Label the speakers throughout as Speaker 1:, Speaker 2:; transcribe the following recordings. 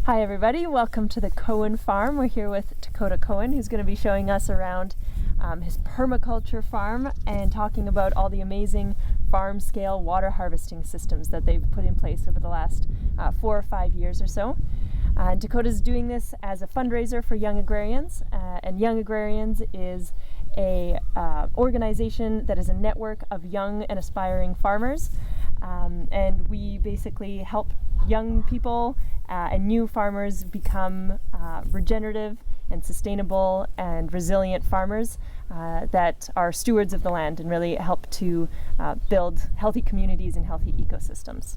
Speaker 1: Hi everybody, welcome to the Coen farm. We're here with Takota Coen, who's going to be showing us around his permaculture farm and talking about all the amazing farm scale water harvesting systems that they've put in place over the last 4 or 5 years or so. And Takota's doing this as a fundraiser for Young Agrarians, and Young Agrarians is a organization that is a network of young and aspiring farmers, and we basically help young people and new farmers become regenerative and sustainable and resilient farmers that are stewards of the land and really help to build healthy communities and healthy ecosystems.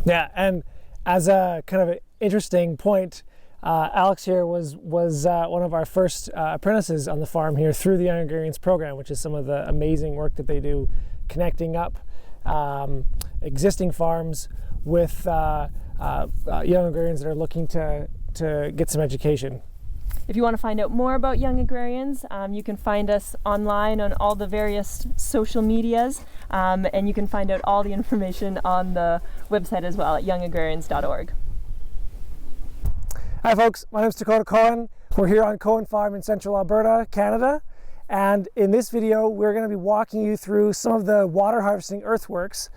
Speaker 2: Yeah, and as a kind of an interesting point, Alex here was one of our first apprentices on the farm here through the Young Agrarians program, which is some of the amazing work that they do, connecting up existing farms with young agrarians that are looking to get some education.
Speaker 1: If you want to find out more about Young Agrarians, you can find us online on all the various social medias, and you can find out all the information on the website as well at youngagrarians.org.
Speaker 2: Hi folks, my name is Takota Coen. We're here on Coen Farm in central Alberta, Canada, and in this video we're going to be walking you through some of the water harvesting earthworks.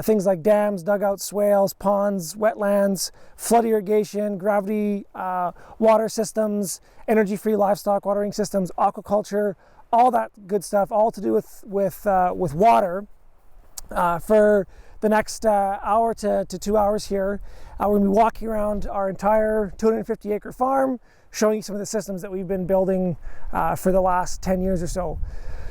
Speaker 2: Things like dams, dugouts, swales, ponds, wetlands, flood irrigation, gravity water systems, energy-free livestock watering systems, aquaculture, all that good stuff, all to do with water. For the next hour to 2 hours here, we're going to be walking around our entire 250-acre farm, showing you some of the systems that we've been building for the last 10 years or so.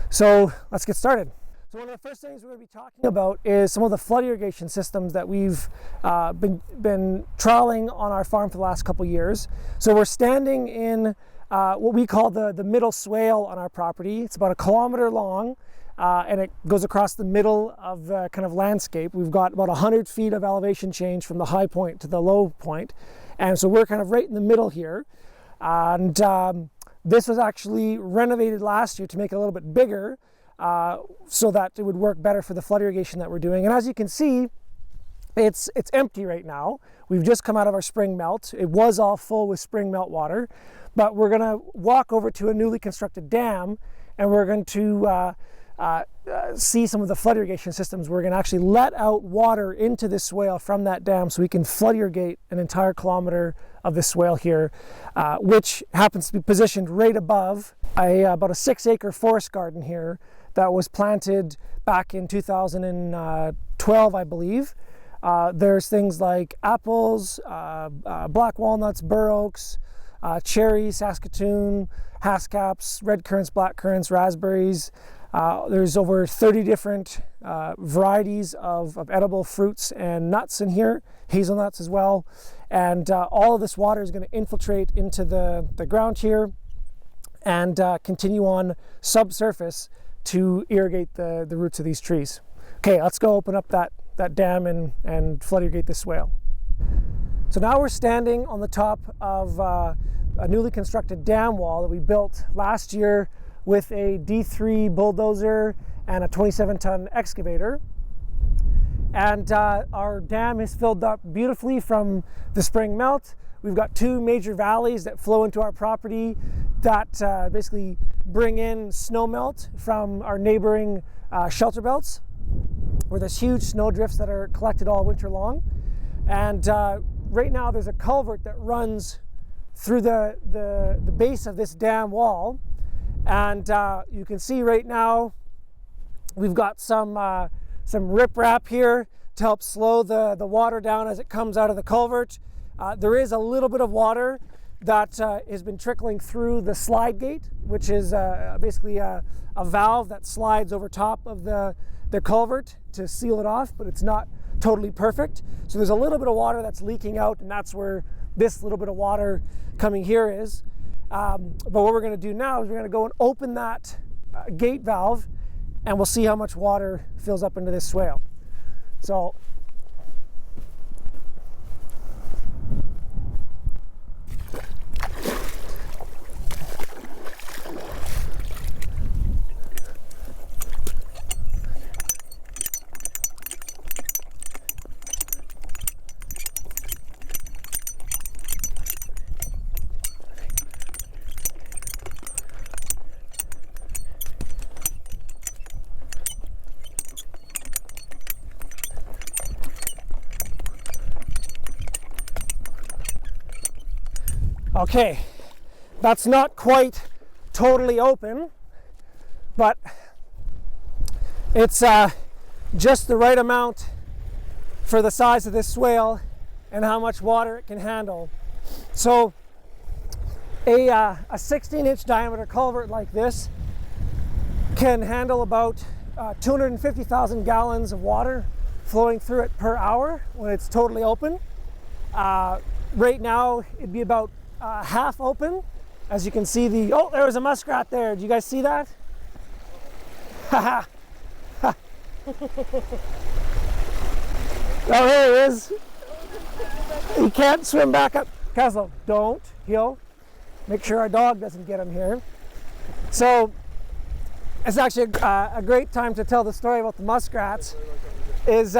Speaker 2: So let's get started. So one of the first things we're going to be talking about is some of the flood irrigation systems that we've been trialing on our farm for the last couple years. So we're standing in what we call the middle swale on our property. It's about 1 kilometer long, and it goes across the middle of the kind of landscape. We've got about 100 feet of elevation change from the high point to the low point. And so we're kind of right in the middle here. And this was actually renovated last year to make it a little bit bigger, so that it would work better for the flood irrigation that we're doing. And as you can see, it's empty right now. We've just come out of our spring melt. It was all full with spring melt water, but we're going to walk over to a newly constructed dam, and we're going to see some of the flood irrigation systems. We're going to actually let out water into this swale from that dam so we can flood irrigate an entire kilometer of this swale here, which happens to be positioned right above about a 6-acre forest garden here that was planted back in 2012, I believe. There's things like apples, black walnuts, bur oaks, cherries, Saskatoon, haskaps, red currants, black currants, raspberries. There's over 30 different varieties of edible fruits and nuts in here, hazelnuts as well. And all of this water is going to infiltrate into the ground here and continue on subsurface to irrigate the roots of these trees. Okay, let's go open up that dam and flood irrigate this swale. So now we're standing on the top of a newly constructed dam wall that we built last year with a D3 bulldozer and a 27-ton excavator. And our dam is filled up beautifully from the spring melt. We've got 2 major valleys that flow into our property that basically bring in snow melt from our neighboring shelter belts, where there's huge snow drifts that are collected all winter long. And right now there's a culvert that runs through the base of this dam wall. And you can see right now we've got some riprap here to help slow the water down as it comes out of the culvert. There is a little bit of water that has been trickling through the slide gate, which is basically a valve that slides over top of the culvert to seal it off, but it's not totally perfect. So there's a little bit of water that's leaking out, and that's where this little bit of water coming here is. But what we're going to do now is we're going to go and open that gate valve, and we'll see how much water fills up into this swale. So Okay, that's not quite totally open, but it's just the right amount for the size of this swale and how much water it can handle. So a 16-inch diameter culvert like this can handle about 250,000 gallons of water flowing through it per hour when it's totally open. Right now it'd be about half open. As you can see, there was a muskrat there. Did you guys see that? Haha. Oh, here he is. He can't swim back up. Castle, don't. He'll make sure our dog doesn't get him here. So it's actually a great time to tell the story about the muskrats. Is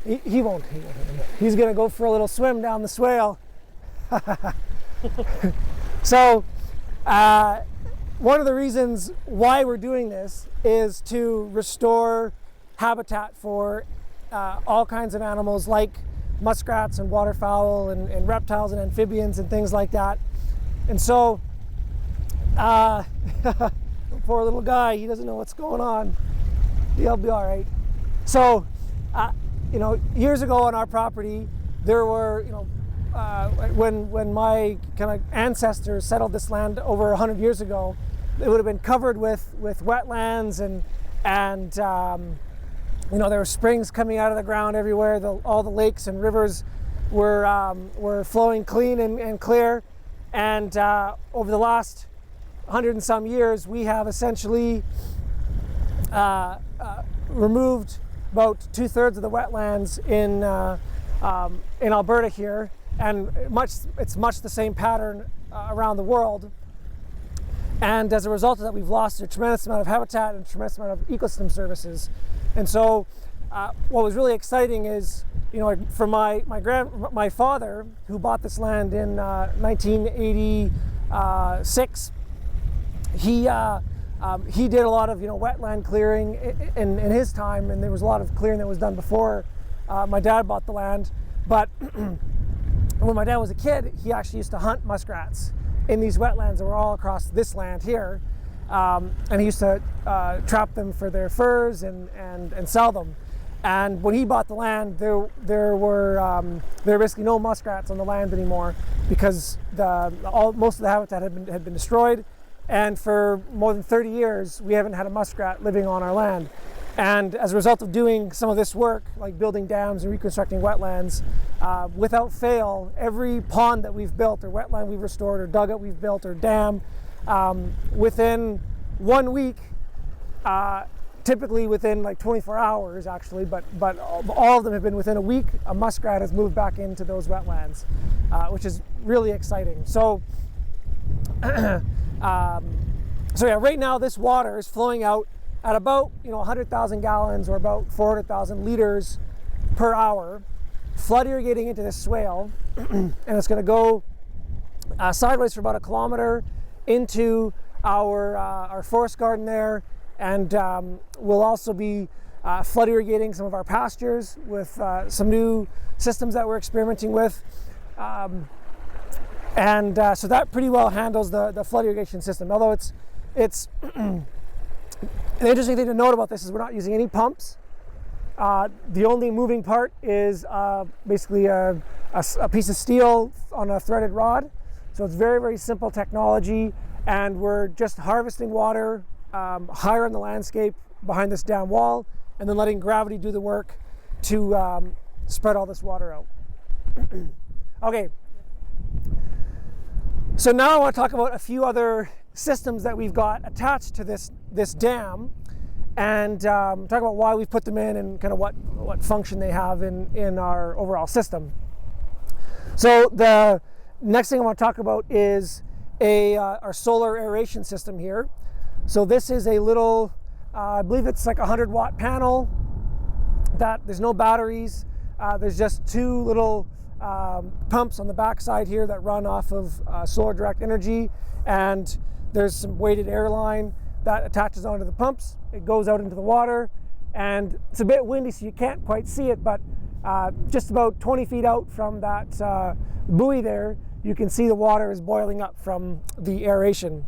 Speaker 2: he won't. He's gonna go for a little swim down the swale. So one of the reasons why we're doing this is to restore habitat for all kinds of animals like muskrats and waterfowl and reptiles and amphibians and things like that. And so poor little guy, he doesn't know what's going on. He'll be all right. So years ago on our property, there were, when my kind of ancestors settled this land over 100 years ago, it would have been covered with wetlands and there were springs coming out of the ground everywhere. All the lakes and rivers were flowing clean and clear. And over the last 100 and some years, we have essentially removed about 2/3 of the wetlands in Alberta here, and it's much the same pattern around the world. And as a result of that, we've lost a tremendous amount of habitat and a tremendous amount of ecosystem services. And so what was really exciting is, for my father, who bought this land in 1986, he did a lot of wetland clearing in his time, and there was a lot of clearing that was done before my dad bought the land. But when my dad was a kid, he actually used to hunt muskrats in these wetlands that were all across this land here, and he used to trap them for their furs and sell them. And when he bought the land, there were basically no muskrats on the land anymore because most of the habitat had been destroyed. And for more than 30 years, we haven't had a muskrat living on our land. And as a result of doing some of this work, like building dams and reconstructing wetlands, without fail, every pond that we've built or wetland we've restored or dugout we've built or dam, within 1 week, typically within like 24 hours actually, but all of them have been within a week, a muskrat has moved back into those wetlands, which is really exciting. So right now this water is flowing out at about 100,000 gallons or about 400,000 liters per hour, flood irrigating into this swale, and it's going to go sideways for about 1 kilometer into our forest garden there, and we'll also be flood irrigating some of our pastures with some new systems that we're experimenting with. So that pretty well handles the flood irrigation system. Although it's the interesting thing to note about this is we're not using any pumps. The only moving part is basically a piece of steel on a threaded rod. So it's very, very simple technology, and we're just harvesting water higher in the landscape behind this dam wall, and then letting gravity do the work to spread all this water out. Okay. So now I want to talk about a few other systems that we've got attached to this dam, and talk about why we've put them in and kind of what function they have in our overall system. So the next thing I want to talk about is our solar aeration system here. So this is a little, I believe it's like a 100-watt panel that there's no batteries. There's just two little pumps on the back side here that run off of solar direct energy, and there's some weighted air line that attaches onto the pumps. It goes out into the water, and it's a bit windy so you can't quite see it, but just about 20 feet out from that buoy there, you can see the water is boiling up from the aeration.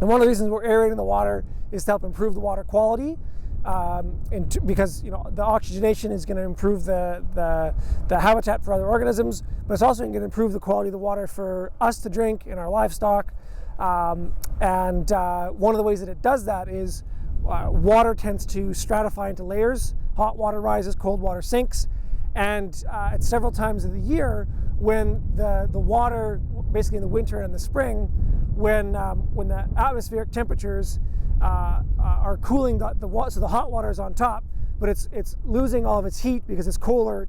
Speaker 2: And one of the reasons we're aerating the water is to help improve the water quality, because the oxygenation is going to improve the habitat for other organisms, but it's also going to improve the quality of the water for us to drink and our livestock. And one of the ways that it does that is water tends to stratify into layers. Hot water rises, cold water sinks, and at several times of the year when the water, basically in the winter and the spring, when the atmospheric temperatures are cooling the water, so the hot water is on top, but it's losing all of its heat because it's cooler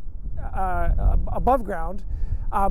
Speaker 2: above ground.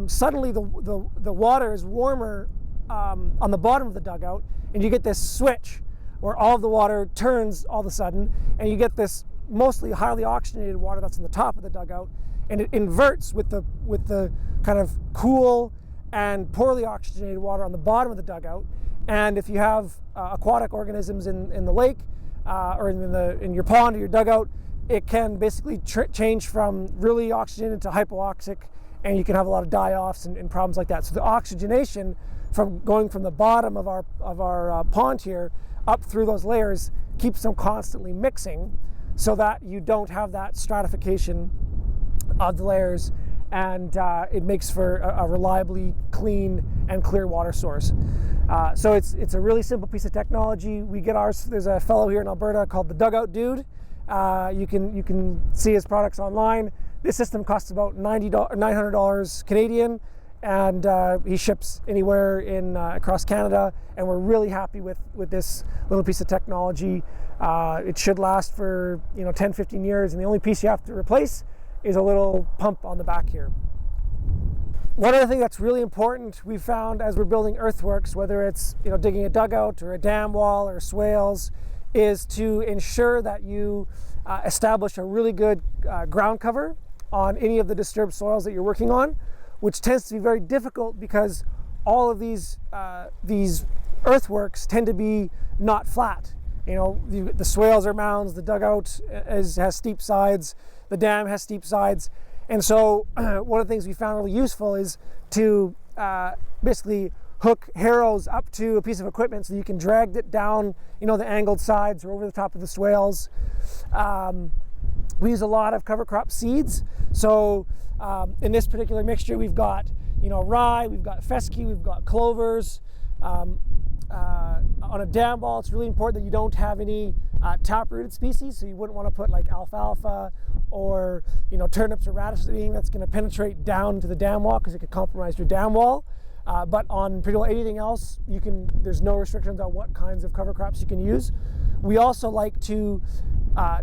Speaker 2: Suddenly the water is warmer on the bottom of the dugout, and you get this switch where all of the water turns all of a sudden, and you get this mostly highly oxygenated water that's on the top of the dugout, and it inverts with the kind of cool and poorly oxygenated water on the bottom of the dugout. And if you have aquatic organisms in the lake or in your pond or your dugout, it can basically change from really oxygenated to hypoxic, and you can have a lot of die-offs and problems like that. So the oxygenation from going from the bottom of our pond here up through those layers keeps them constantly mixing, so that you don't have that stratification of the layers, and it makes for a reliably clean and clear water source. So it's a really simple piece of technology. We get ours. There's a fellow here in Alberta called the Dugout Dude. You can see his products online. This system costs about $900 Canadian, and he ships anywhere across Canada. And we're really happy with this little piece of technology. It should last for 10-15 years, and the only piece you have to replace is a little pump on the back here. One other thing that's really important we found as we're building earthworks, whether it's digging a dugout or a dam wall or swales, is to ensure that you establish a really good ground cover on any of the disturbed soils that you're working on, which tends to be very difficult because all of these earthworks tend to be not flat. The swales are mounds, the dugout has steep sides, the dam has steep sides. And so one of the things we found really useful is to basically hook harrows up to a piece of equipment so you can drag it down, the angled sides or over the top of the swales. We use a lot of cover crop seeds. So in this particular mixture, we've got, rye, we've got fescue, we've got clovers. On a dam wall, it's really important that you don't have any tap-rooted species, so you wouldn't want to put like alfalfa or turnips or radishes, anything that's going to penetrate down to the dam wall because it could compromise your dam wall. But on pretty well anything else, there's no restrictions on what kinds of cover crops you can use. We also like to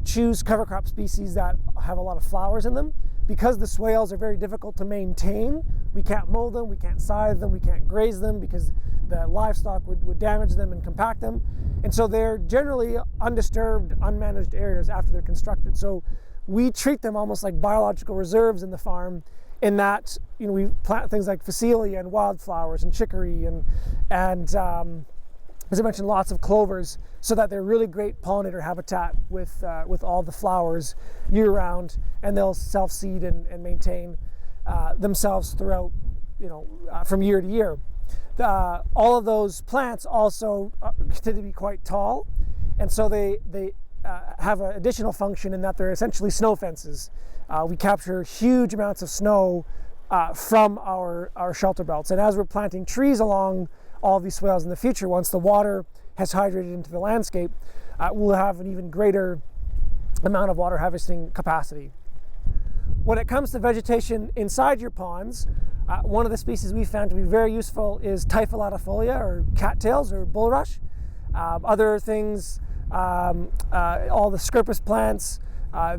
Speaker 2: choose cover crop species that have a lot of flowers in them. Because the swales are very difficult to maintain, we can't mow them, we can't scythe them, we can't graze them because the livestock would damage them and compact them. And so they're generally undisturbed, unmanaged areas after they're constructed. So we treat them almost like biological reserves in the farm, in that we plant things like phacelia and wildflowers and chicory and as I mentioned, lots of clovers, so that they're really great pollinator habitat with all the flowers year-round, and they'll self-seed and maintain themselves throughout, from year to year. All of those plants also tend to be quite tall, and so they have an additional function in that they're essentially snow fences. We capture huge amounts of snow from our shelter belts, and as we're planting trees along all of these swales in the future, once the water has hydrated into the landscape, we'll have an even greater amount of water harvesting capacity. When it comes to vegetation inside your ponds, one of the species we found to be very useful is Typholatifolia, or cattails, or bulrush. Other things, all the scirpus plants,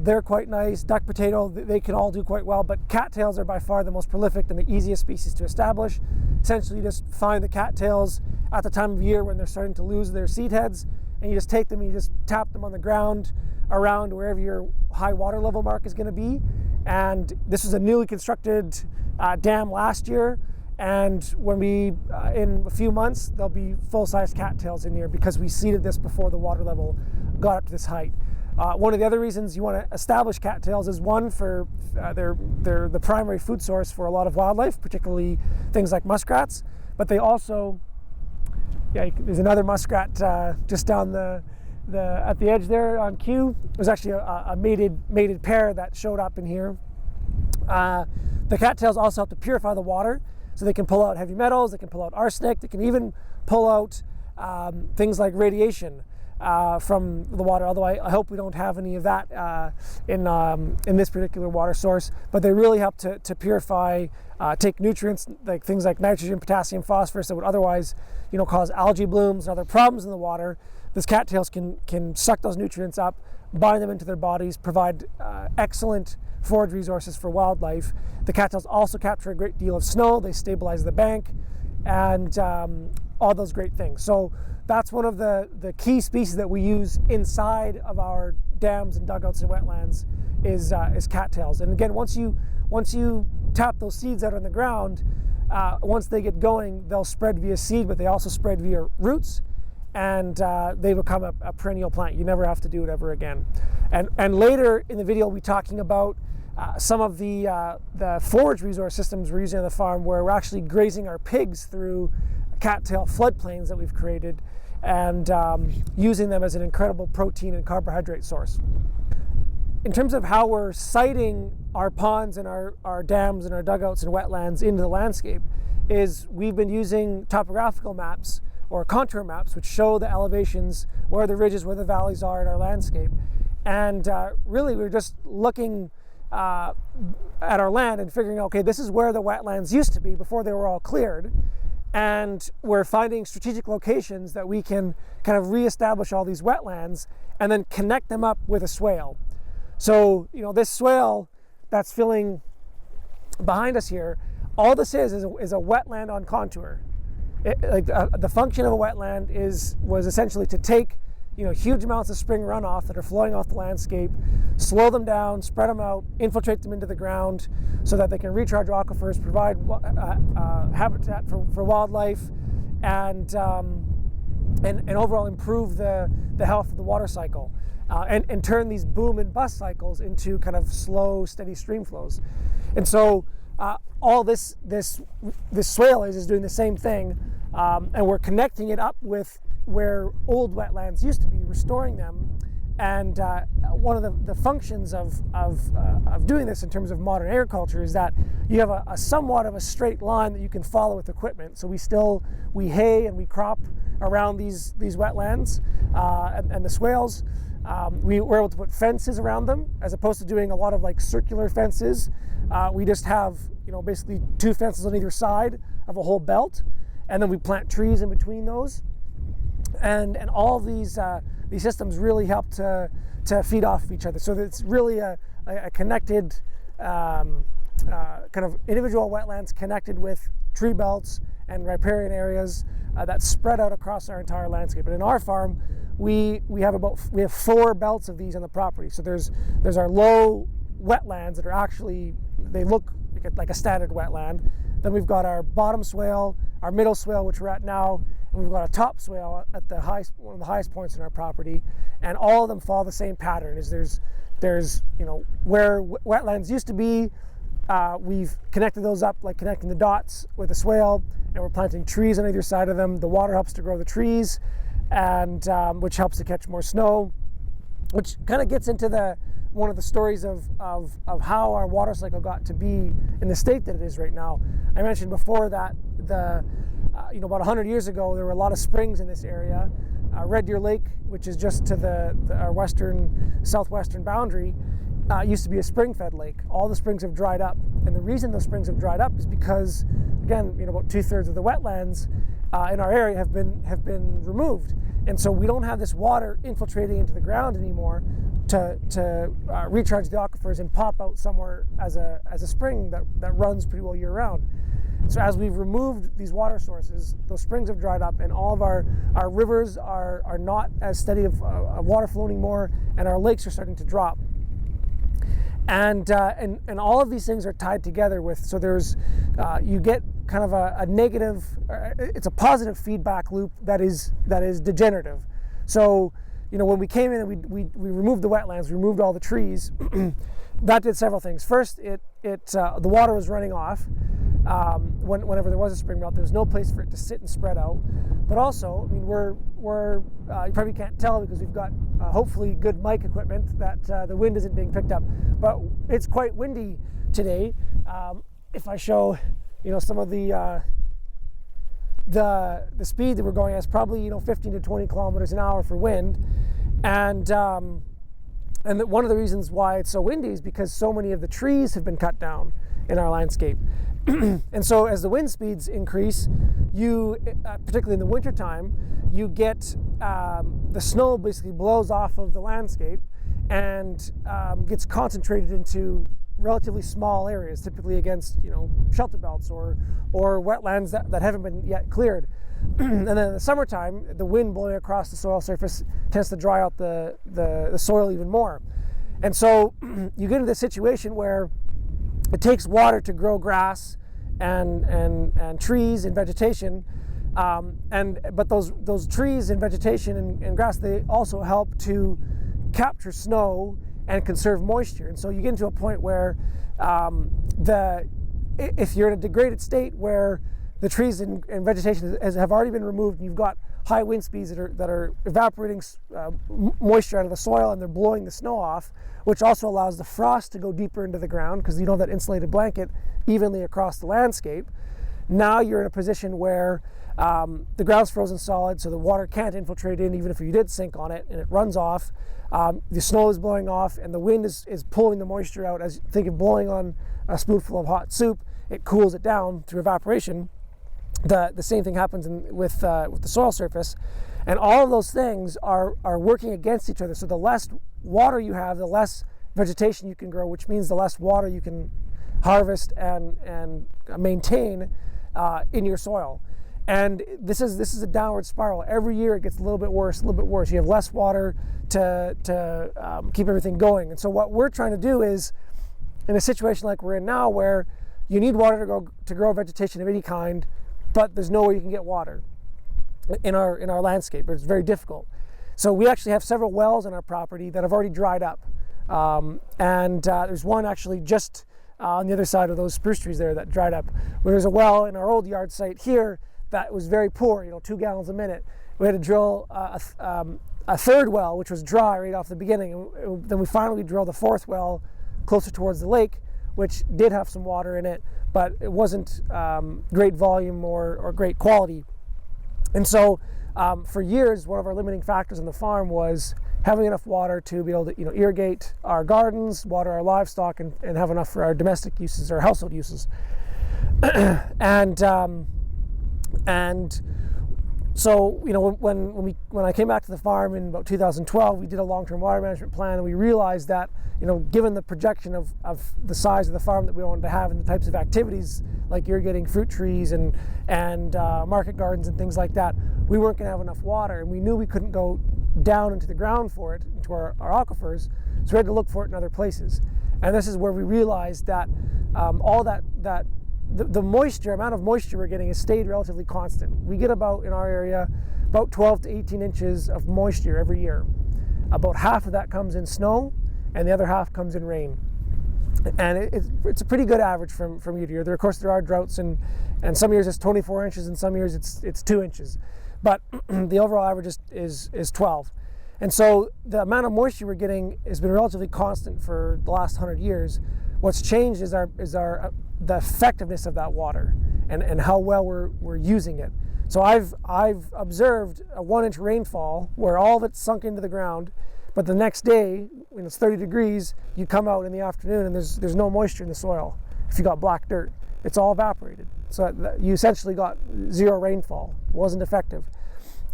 Speaker 2: they're quite nice. Duck potato, they can all do quite well, but cattails are by far the most prolific and the easiest species to establish. Essentially, you just find the cattails at the time of year when they're starting to lose their seed heads, and you just take them and you just tap them on the ground around wherever your high water level mark is going to be. And this was a newly constructed dam last year, and when we, in a few months, there'll be full-size cattails in here because we seeded this before the water level got up to this height. One of the other reasons you want to establish cattails is one, for they're the primary food source for a lot of wildlife, particularly things like muskrats. But they also, there's another muskrat just down at the edge there on cue. There's actually a mated pair that showed up in here. The cattails also help to purify the water, so they can pull out heavy metals, they can pull out arsenic, they can even pull out things like radiation from the water, although I hope we don't have any of that in this particular water source. But they really help to purify, take nutrients like things like nitrogen, potassium, phosphorus that would otherwise cause algae blooms and other problems in the water. These cattails can suck those nutrients up, bind them into their bodies, provide excellent forage resources for wildlife. The cattails also capture a great deal of snow, they stabilize the bank, and all those great things. So that's one of the key species that we use inside of our dams and dugouts and wetlands is cattails. And again, once you tap those seeds out on the ground, once they get going, they'll spread via seed, but they also spread via roots, and they become a perennial plant. You never have to do it ever again. And later in the video, we'll be talking about some of the forage resource systems we're using on the farm, where we're actually grazing our pigs through cattail floodplains that we've created, and using them as an incredible protein and carbohydrate source. In terms of how we're siting our ponds and our dams and our dugouts and wetlands into the landscape, is we've been using topographical maps or contour maps, which show the elevations, where the ridges, where the valleys are in our landscape. And really, we're just looking at our land and figuring out, okay, this is where the wetlands used to be before they were all cleared. And we're finding strategic locations that we can kind of reestablish all these wetlands and then connect them up with a swale. So, this swale that's filling behind us here, all this is a wetland on contour. The function of a wetland was essentially to take huge amounts of spring runoff that are flowing off the landscape, slow them down, spread them out, infiltrate them into the ground so that they can recharge aquifers, provide habitat for wildlife, and overall improve the health of the water cycle, and turn these boom and bust cycles into kind of slow, steady stream flows. And so all this swale is doing the same thing, and we're connecting it up with where old wetlands used to be, restoring them. And one of the functions of doing this in terms of modern agriculture is that you have a somewhat of a straight line that you can follow with equipment. So we hay and we crop around these wetlands and the swales. We were able to put fences around them, as opposed to doing a lot of like circular fences. We just have basically two fences on either side of a whole belt, and then we plant trees in between those. And all of these systems really help to feed off of each other. So it's really a connected kind of individual wetlands connected with tree belts and riparian areas that spread out across our entire landscape. And in our farm, we have 4 belts of these on the property. So there's our low wetlands that are actually, they look like a standard wetland. Then we've got our bottom swale, our middle swale, which we're at now, and we've got a top swale at one of the highest points in our property. And all of them follow the same pattern. Is there's where wetlands used to be, we've connected those up, like connecting the dots with a swale, and we're planting trees on either side of them. The water helps to grow the trees, and which helps to catch more snow, which kind of gets into one of the stories of how our water cycle got to be in the state that it is right now. I mentioned before that about 100 years ago, there were a lot of springs in this area. Red Deer Lake, which is just to our southwestern boundary, used to be a spring-fed lake. All the springs have dried up, and the reason those springs have dried up is because, again, about 2/3 of the wetlands in our area have been removed, and so we don't have this water infiltrating into the ground anymore to recharge the aquifers and pop out somewhere as a spring that runs pretty well year-round. So as we've removed these water sources, those springs have dried up, and all of our rivers are not as steady of water flow anymore, and our lakes are starting to drop. And all of these things are tied together with, so there's you get kind of a negative, it's a positive feedback loop that is degenerative. So when we came in and we removed the wetlands, we removed all the trees, that did several things. First, the water was running off whenever there was a spring melt. There was no place for it to sit and spread out. But also, I mean, we're you probably can't tell because we've got hopefully good mic equipment that the wind isn't being picked up. But it's quite windy today. If I show, some of the speed that we're going at is probably 15 to 20 kilometers an hour for wind, and one of the reasons why it's so windy is because so many of the trees have been cut down in our landscape. And so as the wind speeds increase, you particularly in the winter time, you get the snow basically blows off of the landscape and gets concentrated into relatively small areas, typically against shelter belts or wetlands that haven't been yet cleared. And then in the summertime, the wind blowing across the soil surface tends to dry out the soil even more. And so you get into this situation where it takes water to grow grass and trees and vegetation, but those trees and vegetation and grass, they also help to capture snow and conserve moisture. And so you get into a point where if you're in a degraded state where the trees and vegetation have already been removed, and you've got high wind speeds that are evaporating moisture out of the soil, and they're blowing the snow off, which also allows the frost to go deeper into the ground because you don't have that insulated blanket evenly across the landscape. Now you're in a position where the ground's frozen solid, so the water can't infiltrate in even if you did sink on it, and it runs off. The snow is blowing off, and the wind is pulling the moisture out. As you think of blowing on a spoonful of hot soup, it cools it down through evaporation. The same thing happens with the soil surface, and all of those things are working against each other. So the less water you have, the less vegetation you can grow, which means the less water you can harvest and maintain in your soil. And this is a downward spiral. Every year it gets a little bit worse, You have less water to keep everything going. And so what we're trying to do is, in a situation like we're in now, where you need water to grow vegetation of any kind, but there's nowhere you can get water in our landscape. It's very difficult. So we actually have several wells on our property that have already dried up. And there's one actually just on the other side of those spruce trees there that dried up. Where there's a well in our old yard site here that was very poor, 2 gallons a minute. We had to drill a third well, which was dry right off the beginning. And then we finally drilled a fourth well closer towards the lake, which did have some water in it, but it wasn't great volume or great quality. And so for years, one of our limiting factors on the farm was having enough water to be able to irrigate our gardens, water our livestock, and have enough for our domestic uses, our household uses. And so when I came back to the farm in about 2012, we did a long-term water management plan, and we realized that given the projection of the size of the farm that we wanted to have and the types of activities like irrigating fruit trees and market gardens and things like that, we weren't going to have enough water, and we knew we couldn't go down into the ground for it, into our aquifers, so we had to look for it in other places. And this is where we realized that the amount of moisture we're getting has stayed relatively constant. We get about, in our area, about 12 to 18 inches of moisture every year. About half of that comes in snow, and the other half comes in rain. And it's a pretty good average from year to year. Of course, there are droughts, and some years it's 24 inches, and some years it's 2 inches. But the overall average is 12. And so the amount of moisture we're getting has been relatively constant for the last 100 years. What's changed is the effectiveness of that water and how well we're using it. So I've observed a 1-inch rainfall where all of it's sunk into the ground, but the next day, when it's 30 degrees, you come out in the afternoon and there's no moisture in the soil. If you got black dirt, it's all evaporated. So you essentially got zero rainfall. It wasn't effective.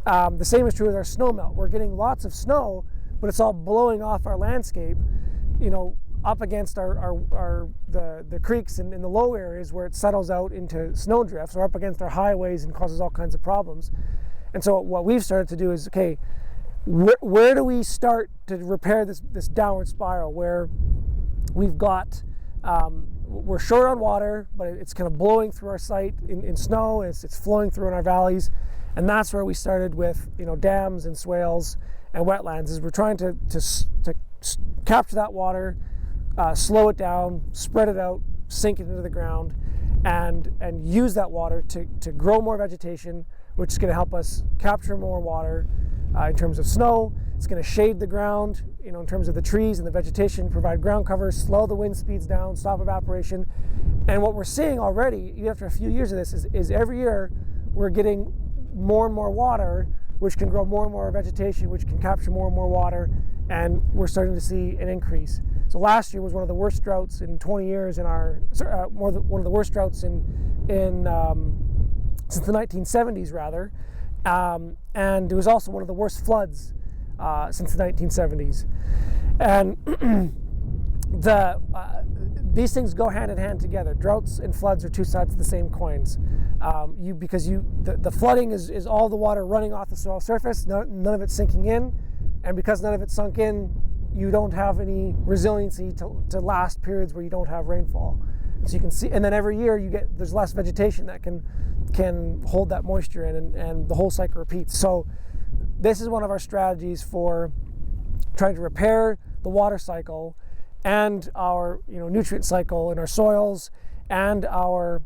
Speaker 2: The same is true with our snow melt. We're getting lots of snow, but it's all blowing off our landscape, up against the creeks and in the low areas where it settles out into snow drifts, or up against our highways and causes all kinds of problems. And so what we've started to do is, okay, where do we start to repair this downward spiral where we've got we're short on water, but it's kind of blowing through our site in snow, and it's flowing through in our valleys. And that's where we started with dams and swales and wetlands is we're trying to capture that water, slow it down, spread it out, sink it into the ground, and use that water to grow more vegetation, which is going to help us capture more water in terms of snow. It's going to shade the ground, in terms of the trees and the vegetation, provide ground cover, slow the wind speeds down, stop evaporation. And what we're seeing already, even after a few years of this, is every year we're getting more and more water, which can grow more and more vegetation, which can capture more and more water, and we're starting to see an increase. So last year was one of the worst droughts in 20 years in our, one of the worst droughts in since the 1970s rather, and it was also one of the worst floods since the 1970s. And these things go hand in hand together. Droughts and floods are two sides of the same coins. The flooding is all the water running off the soil surface, none of it sinking in, and because none of it sunk in, you don't have any resiliency to last periods where you don't have rainfall. So you can see, and then every year there's less vegetation that can hold that moisture in, and the whole cycle repeats. So this is one of our strategies for trying to repair the water cycle and our nutrient cycle in our soils and our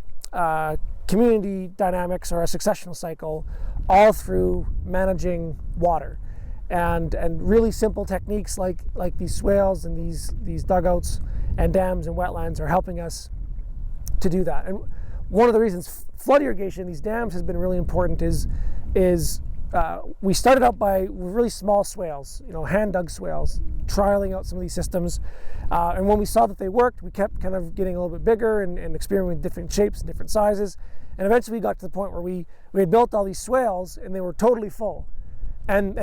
Speaker 2: community dynamics or our successional cycle, all through managing water. And really simple techniques like these swales and these dugouts and dams and wetlands are helping us to do that. And one of the reasons flood irrigation in these dams has been really important is we started out with really small swales, hand dug swales, trialing out some of these systems. And when we saw that they worked, we kept kind of getting a little bit bigger and experimenting with different shapes and different sizes. And eventually we got to the point where we had built all these swales and they were totally full. And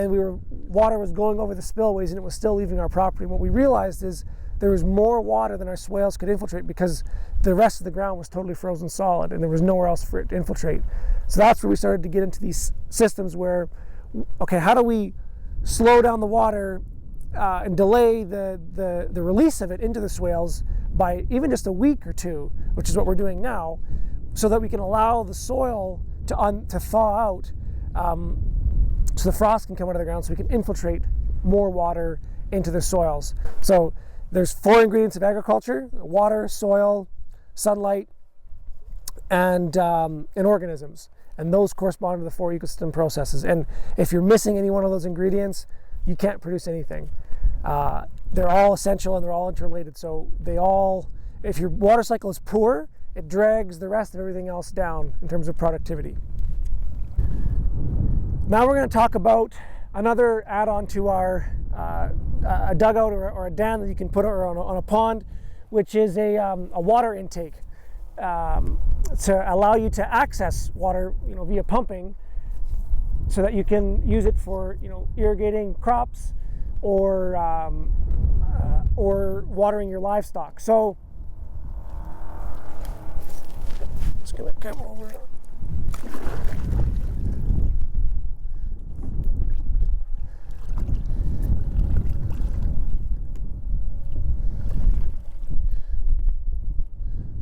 Speaker 2: water was going over the spillways and it was still leaving our property. And what we realized is there was more water than our swales could infiltrate because the rest of the ground was totally frozen solid and there was nowhere else for it to infiltrate. So that's where we started to get into these systems where, okay, how do we slow down the water and delay the release of it into the swales by even just a week or two, which is what we're doing now, so that we can allow the soil to thaw out, so the frost can come out of the ground, so we can infiltrate more water into the soils. So there's 4 ingredients of agriculture: water, soil, sunlight, and organisms. And those correspond to the 4 ecosystem processes. And if you're missing any one of those ingredients, you can't produce anything. They're all essential and they're all interrelated. So if your water cycle is poor, it drags the rest of everything else down in terms of productivity. Now we're going to talk about another add-on to our a dugout or a dam that you can put on a pond, which is a water intake to allow you to access water, via pumping, so that you can use it for irrigating crops or watering your livestock. So just gonna come over.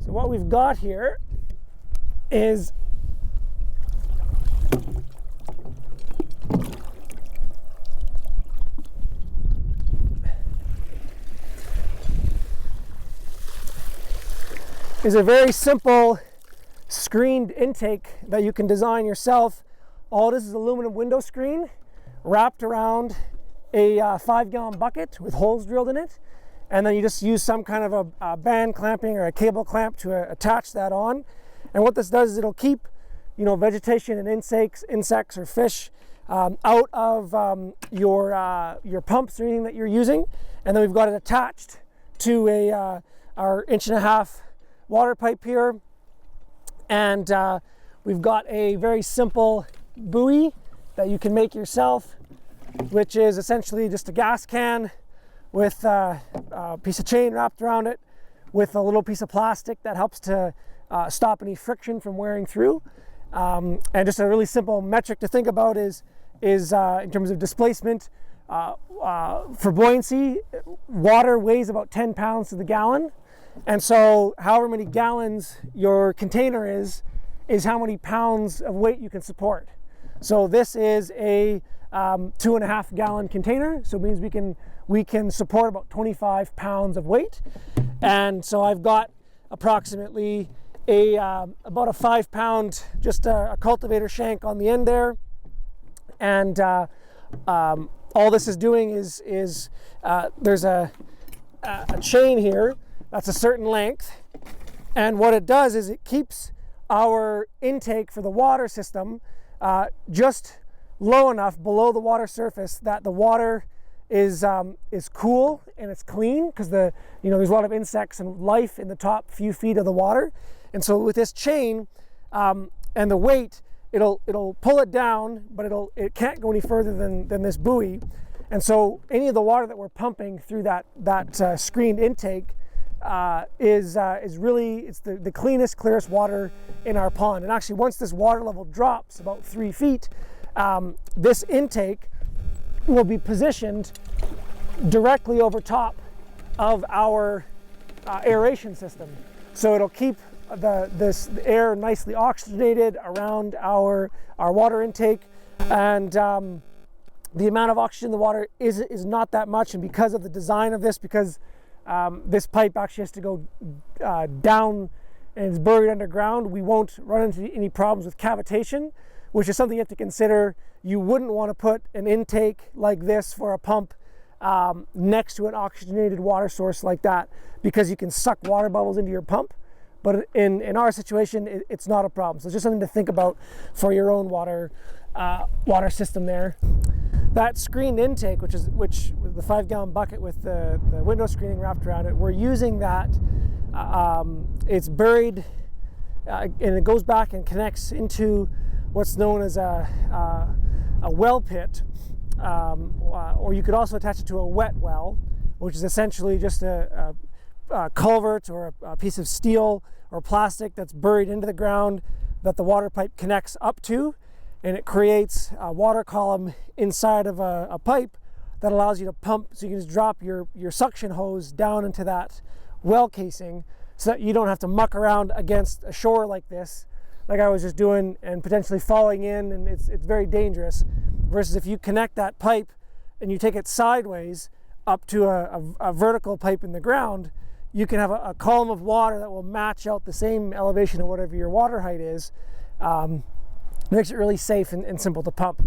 Speaker 2: So what we've got here is a very simple screened intake that you can design yourself. All this is aluminum window screen wrapped around a 5-gallon bucket with holes drilled in it. And then you just use some kind of a band clamping or a cable clamp to attach that on. And what this does is it'll keep, vegetation and insects or fish out of your pumps or anything that you're using. And then we've got it attached to our 1.5-inch water pipe here. And we've got a very simple buoy that you can make yourself, which is essentially just a gas can with a piece of chain wrapped around it with a little piece of plastic that helps to stop any friction from wearing through. And just a really simple metric to think about is in terms of displacement, for buoyancy, water weighs about 10 pounds to the gallon. And so however many gallons your container is how many pounds of weight you can support. So this is a 2.5 gallon container, so it means we can support about 25 pounds of weight. And so I've got approximately about a 5 pound, just a cultivator shank on the end there. And all this is doing is there's a chain here that's a certain length, and what it does is it keeps our intake for the water system just low enough below the water surface that the water is cool and it's clean, because there's a lot of insects and life in the top few feet of the water. And so with this chain and the weight, it'll pull it down, but it can't go any further than this buoy. And so any of the water that we're pumping through that screened intake is really, it's the cleanest, clearest water in our pond. And actually, once this water level drops about 3 feet, this intake will be positioned directly over top of our aeration system. So it'll keep the air nicely oxygenated around our water intake, and the amount of oxygen in the water is not that much. And because of the design of this, because this pipe actually has to go down and is buried underground, we won't run into any problems with cavitation, which is something you have to consider. You wouldn't want to put an intake like this for a pump next to an oxygenated water source like that, because you can suck water bubbles into your pump. But in our situation, it's not a problem. So it's just something to think about for your own water system there. That screened intake, which was the 5 gallon bucket with the window screening wrapped around it, we're using that. It's buried and it goes back and connects into what's known as a well pit, or you could also attach it to a wet well, which is essentially just a culvert or a piece of steel or plastic that's buried into the ground that the water pipe connects up to, and it creates a water column inside of a pipe that allows you to pump. So you can just drop your suction hose down into that well casing, so that you don't have to muck around against a shore like this, like I was just doing, and potentially falling in, and it's very dangerous. Versus if you connect that pipe and you take it sideways up to a vertical pipe in the ground, you can have a column of water that will match out the same elevation of whatever your water height is. Makes it really safe and simple to pump.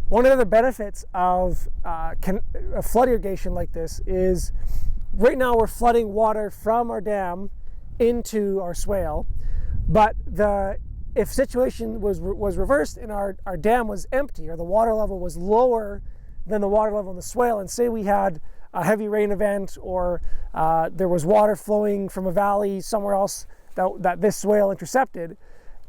Speaker 2: One of the other benefits of a flood irrigation like this is, right now we're flooding water from our dam into our swale, but if situation was reversed and our dam was empty, or the water level was lower than the water level in the swale, and say we had a heavy rain event, or there was water flowing from a valley somewhere else that this swale intercepted,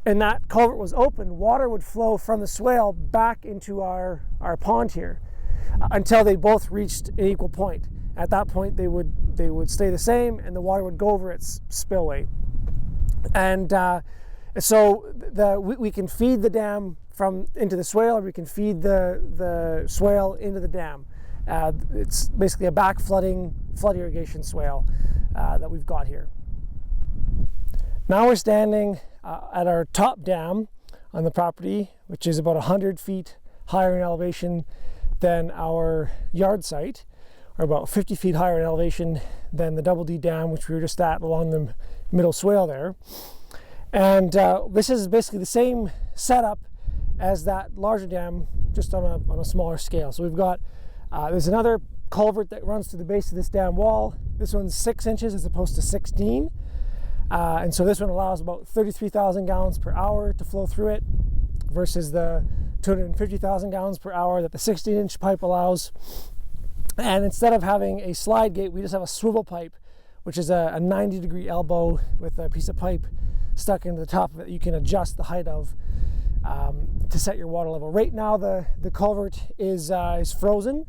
Speaker 2: and that culvert was open, water would flow from the swale back into our pond here until they both reached an equal point. At that point, they would stay the same, and the water would go over its spillway. And so we can feed the dam into the swale, or we can feed the swale into the dam. It's basically a back flood irrigation swale that we've got here. Now we're standing at our top dam on the property, which is about 100 feet higher in elevation than our yard site, or about 50 feet higher in elevation than the Double D Dam, which we were just at along the middle swale there. And this is basically the same setup as that larger dam, just on a smaller scale. So we've got, there's another culvert that runs to the base of this dam wall. This one's 6 inches as opposed to 16. And so this one allows about 33,000 gallons per hour to flow through it, versus the 250,000 gallons per hour that the 16-inch pipe allows. And instead of having a slide gate, we just have a swivel pipe, which is a 90-degree elbow with a piece of pipe stuck into the top of it. You can adjust the height of to set your water level. Right now, the culvert is frozen,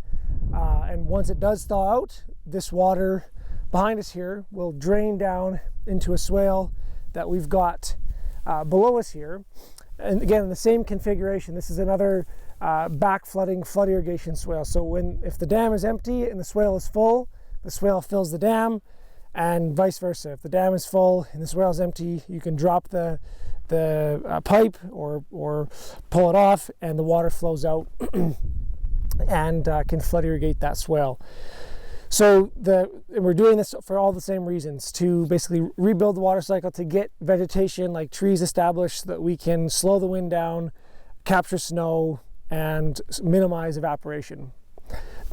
Speaker 2: and once it does thaw out, this water behind us here will drain down into a swale that we've got below us here. And again, the same configuration. This is another back flood irrigation swale. So if the dam is empty and the swale is full, the swale fills the dam, and vice versa. If the dam is full and the swale is empty, you can drop the the pipe or pull it off, and the water flows out and can flood irrigate that swale. So we're doing this for all the same reasons, to basically rebuild the water cycle, to get vegetation like trees established so that we can slow the wind down, capture snow, and minimize evaporation.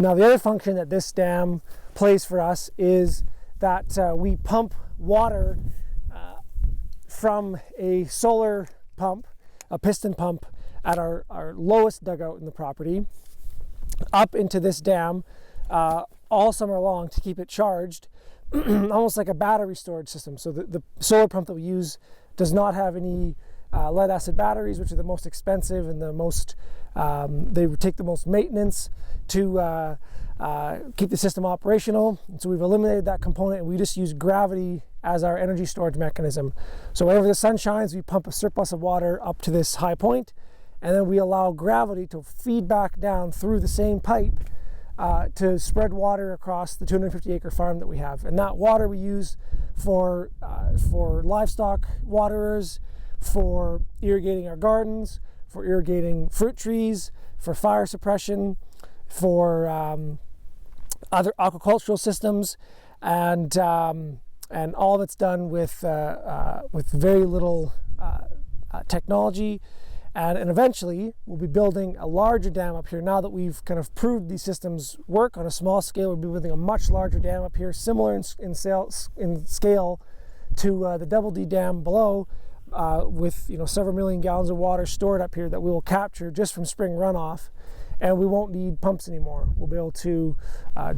Speaker 2: Now, the other function that this dam plays for us is that we pump water from a solar pump, a piston pump, at our lowest dugout in the property, up into this dam all summer long to keep it charged, almost like a battery storage system. So the solar pump that we use does not have any lead acid batteries, which are the most expensive and the most, they would take the most maintenance to keep the system operational. And so we've eliminated that component, and we just use gravity as our energy storage mechanism. So whenever the sun shines, we pump a surplus of water up to this high point, and then we allow gravity to feed back down through the same pipe to spread water across the 250-acre farm that we have. And that water we use for livestock waterers, for irrigating our gardens, for irrigating fruit trees, for fire suppression, for other aquacultural systems, and all of it's done with very little technology. And eventually we'll be building a larger dam up here. Now that we've kind of proved these systems work on a small scale, we'll be building a much larger dam up here, similar in scale to the Double D dam below, with several million gallons of water stored up here that we will capture just from spring runoff, and we won't need pumps anymore. We'll be able to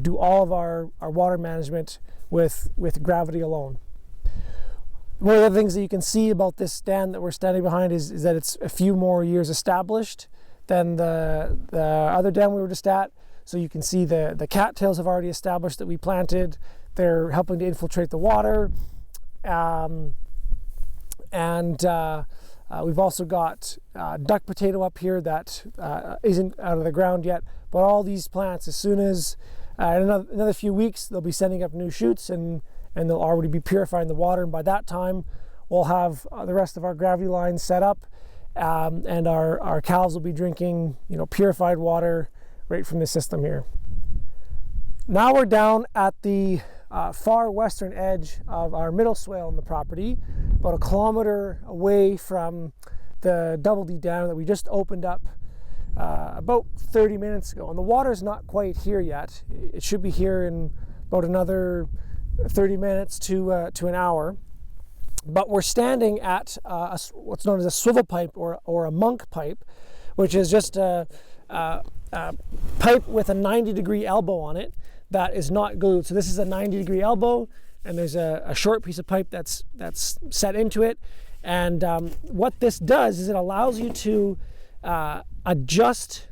Speaker 2: do all of our water management with gravity alone. One of the things that you can see about this dam that we're standing behind is that it's a few more years established than the other dam we were just at. So you can see the cattails have already established that we planted. They're helping to infiltrate the water. We've also got duck potato up here that isn't out of the ground yet. But all these plants, as soon as in another few weeks, they'll be sending up new shoots, and they'll already be purifying the water. And by that time, we'll have the rest of our gravity lines set up, and our cows will be drinking purified water right from the system here. Now we're down at the far western edge of our middle swale in the property, about a kilometer away from the Double D dam that we just opened up about 30 minutes ago. And the water's not quite here yet. It should be here in about another 30 minutes to an hour. But we're standing at what's known as a swivel pipe or a monk pipe, which is just a pipe with a 90-degree elbow on it that is not glued. So this is a 90-degree elbow, and there's a short piece of pipe that's set into it. And what this does is it allows you to adjust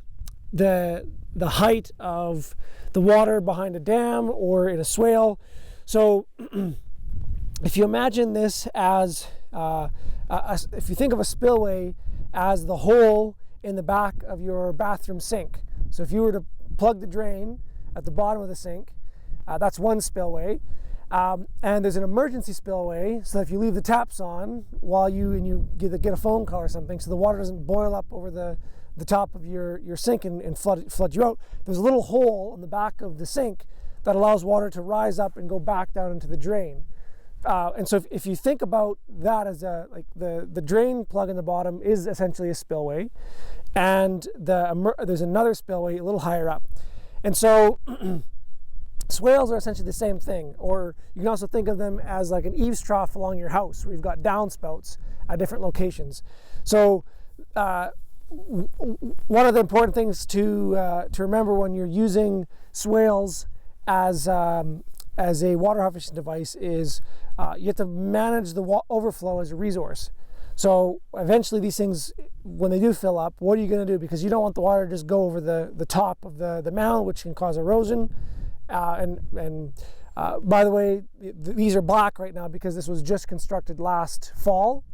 Speaker 2: the height of the water behind a dam or in a swale. So if you imagine this as, if you think of a spillway as the hole in the back of your bathroom sink. So if you were to plug the drain at the bottom of the sink, that's one spillway. And there's an emergency spillway, so that if you leave the taps on while you get a phone call or something, so the water doesn't boil up over the top of your sink and flood you out, there's a little hole in the back of the sink that allows water to rise up and go back down into the drain. And so if you think about that as the drain plug in the bottom is essentially a spillway, and there's another spillway a little higher up. And so swales are essentially the same thing, or you can also think of them as like an eaves trough along your house, where you've got downspouts at different locations. So one of the important things to remember when you're using swales as a water harvesting device is you have to manage the overflow as a resource. So eventually these things, when they do fill up, what are you going to do? Because you don't want the water to just go over the top of the mound, which can cause erosion. And by the way, these are black right now because this was just constructed last fall.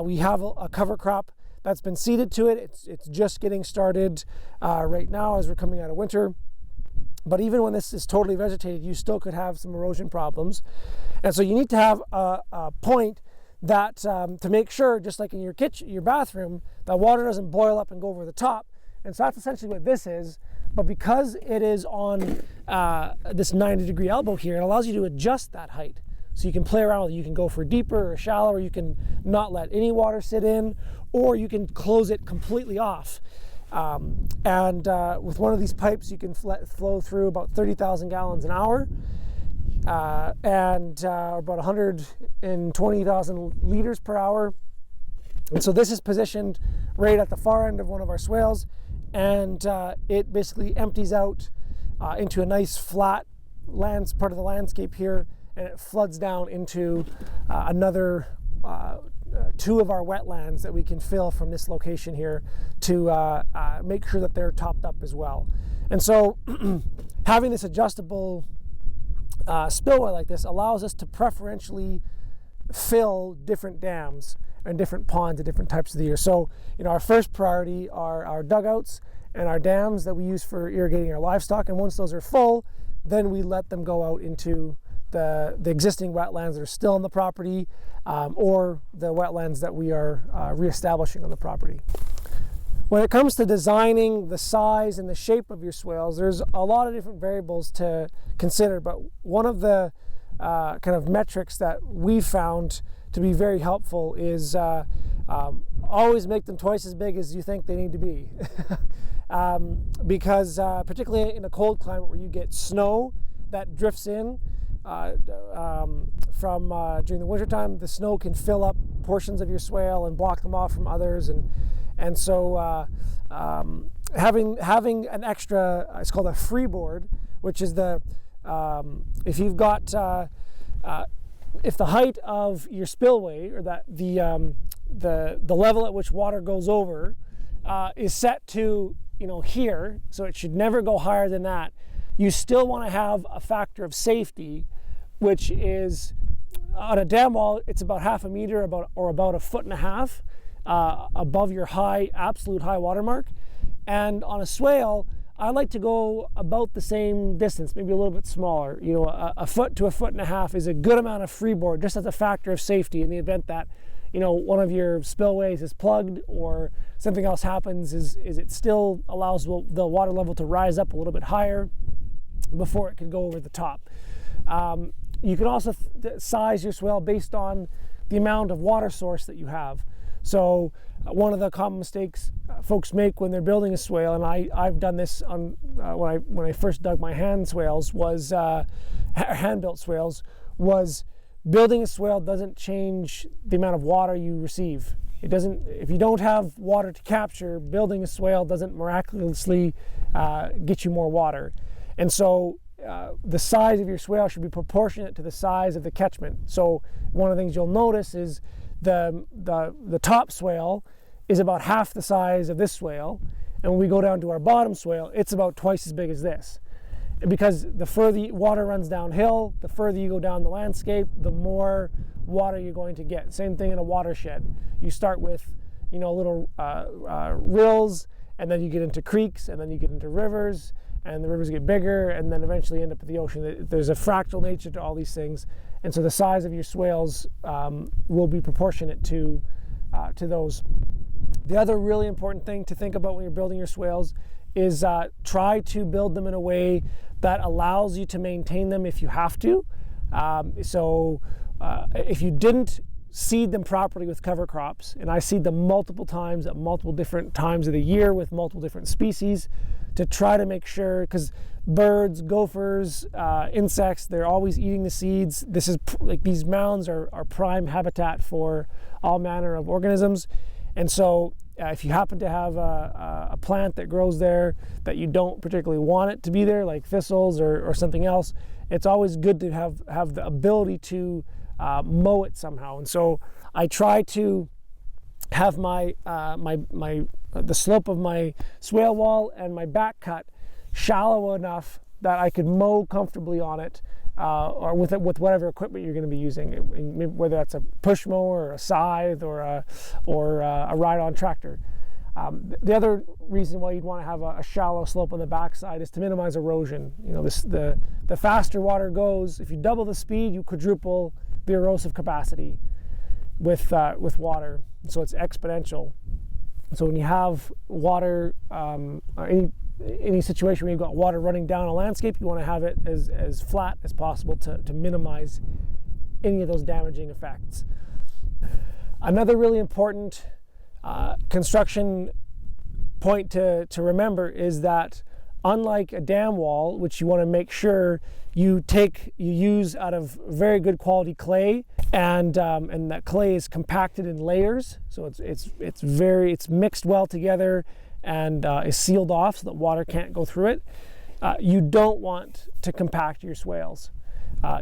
Speaker 2: We have a cover crop that's been seeded to it. It's just getting started right now as we're coming out of winter. But even when this is totally vegetated, you still could have some erosion problems. And so you need to have a point that to make sure, just like in your kitchen, your bathroom, that water doesn't boil up and go over the top. And so that's essentially what this is. But because it is on this 90-degree elbow here, it allows you to adjust that height. So you can play around with it. You can go for deeper or shallower. You can not let any water sit in, or you can close it completely off. With one of these pipes, you can flow through about 30,000 gallons an hour, about 120,000 liters per hour. And so this is positioned right at the far end of one of our swales, and it basically empties out into a nice flat part of the landscape here, and it floods down into another two of our wetlands that we can fill from this location here to make sure that they're topped up as well. And so having this adjustable spillway like this allows us to preferentially fill different dams and different ponds at different types of the year. So, our first priority are our dugouts and our dams that we use for irrigating our livestock. And once those are full, then we let them go out into the existing wetlands that are still on the property, or the wetlands that we are reestablishing on the property. When it comes to designing the size and the shape of your swales, there's a lot of different variables to consider, but one of the kind of metrics that we've found to be very helpful is always make them twice as big as you think they need to be. Because particularly in a cold climate where you get snow that drifts in from during the wintertime, the snow can fill up portions of your swale and block them off from others, and so having an extra, it's called a freeboard, which is if you've got if the height of your spillway, or that the level at which water goes over is set to here, so it should never go higher than that, you still want to have a factor of safety, which is on a dam wall, it's about half a meter, or about 1.5 feet above your absolute high water mark. And on a swale, I like to go about the same distance, maybe a little bit smaller. A foot to 1.5 feet is a good amount of freeboard, just as a factor of safety in the event that one of your spillways is plugged or something else happens. Is it still allows the water level to rise up a little bit higher before it can go over the top. You can also size your swale based on the amount of water source that you have. So one of the common mistakes folks make when they're building a swale, and I've done this on when I first dug my hand-built swales, was building a swale doesn't change the amount of water you receive. It doesn't. If you don't have water to capture, building a swale doesn't miraculously get you more water. And so the size of your swale should be proportionate to the size of the catchment. So one of the things you'll notice is the top swale is about half the size of this swale, and when we go down to our bottom swale, it's about twice as big as this. Because the further water runs downhill, the further you go down the landscape, the more water you're going to get. Same thing in a watershed. You start with little rills, and then you get into creeks, and then you get into rivers, and the rivers get bigger, and then eventually end up at the ocean. There's a fractal nature to all these things, and so the size of your swales will be proportionate to those. The other really important thing to think about when you're building your swales is try to build them in a way that allows you to maintain them if you have to. If you didn't seed them properly with cover crops, and I seed them multiple times at multiple different times of the year with multiple different species, to try to make sure, because birds, gophers, insects, they're always eating the seeds. This is like these mounds are prime habitat for all manner of organisms. And so if you happen to have a plant that grows there that you don't particularly want it to be there, like thistles or something else, it's always good to have the ability to mow it somehow. And so I try to have the slope of my swale wall and my back cut shallow enough that I could mow comfortably on it, or with whatever equipment you're going to be using, whether that's a push mower or a scythe or a ride-on tractor. The other reason why you'd want to have a shallow slope on the backside is to minimize erosion. The faster water goes, if you double the speed, you quadruple the erosive capacity. with water, so it's exponential. So when you have water, or any situation where you've got water running down a landscape, you want to have it as flat as possible to minimize any of those damaging effects. Another really important construction point to remember is that unlike a dam wall, which you want to make sure you use out of very good quality clay, and that clay is compacted in layers, so it's mixed well together and is sealed off so that water can't go through it. You don't want to compact your swales.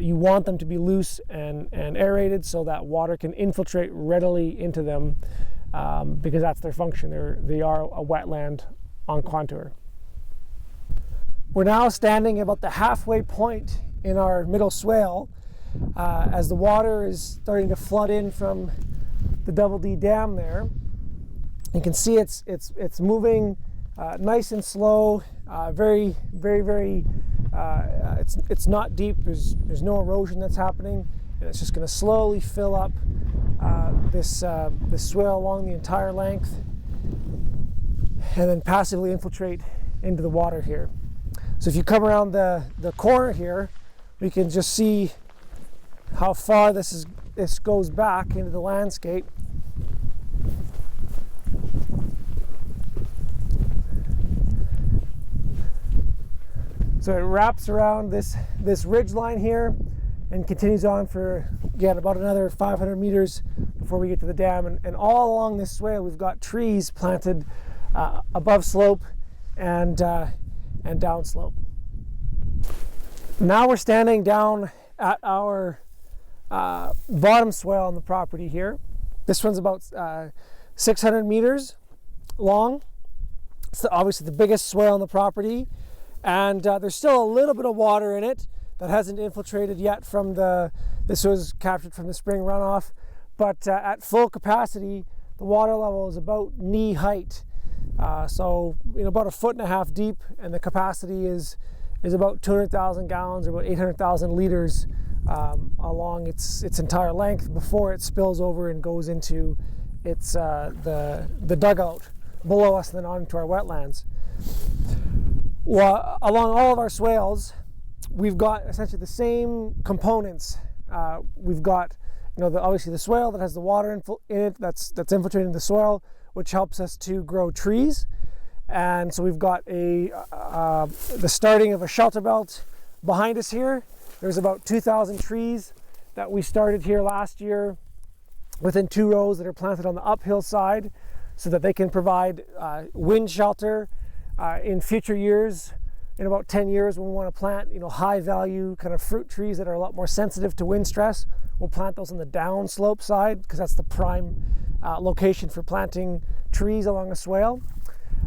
Speaker 2: You want them to be loose and aerated so that water can infiltrate readily into them, because that's their function. They are a wetland on contour. We're now standing about the halfway point in our middle swale, as the water is starting to flood in from the Double D Dam there. You can see it's moving nice and slow, very. It's not deep. There's no erosion that's happening, and it's just going to slowly fill up this swale along the entire length, and then passively infiltrate into the water here. So if you come around the corner here, we can just see how far this goes back into the landscape. So it wraps around this ridge line here and continues on for, again, about another 500 meters before we get to the dam. And all along this swale, we've got trees planted above slope and down slope. Now we're standing down at our bottom swale on the property here. This one's about 600 meters long. It's obviously the biggest swale on the property, and there's still a little bit of water in it that hasn't infiltrated yet from this was captured from the spring runoff, but at full capacity the water level is about knee height. So about 1.5 feet deep, and the capacity is about 200,000 gallons, or about 800,000 liters along its entire length before it spills over and goes into the dugout below us and then on into our wetlands. Well, along all of our swales, we've got essentially the same components. We've got obviously the swale that has the water in it that's infiltrating the soil, which helps us to grow trees. And so we've got the starting of a shelter belt behind us here. There's about 2,000 trees that we started here last year within 2 rows that are planted on the uphill side so that they can provide wind shelter in future years. In about 10 years, when we want to plant high value kind of fruit trees that are a lot more sensitive to wind stress, we'll plant those on the down slope side because that's the prime location for planting trees along a swale.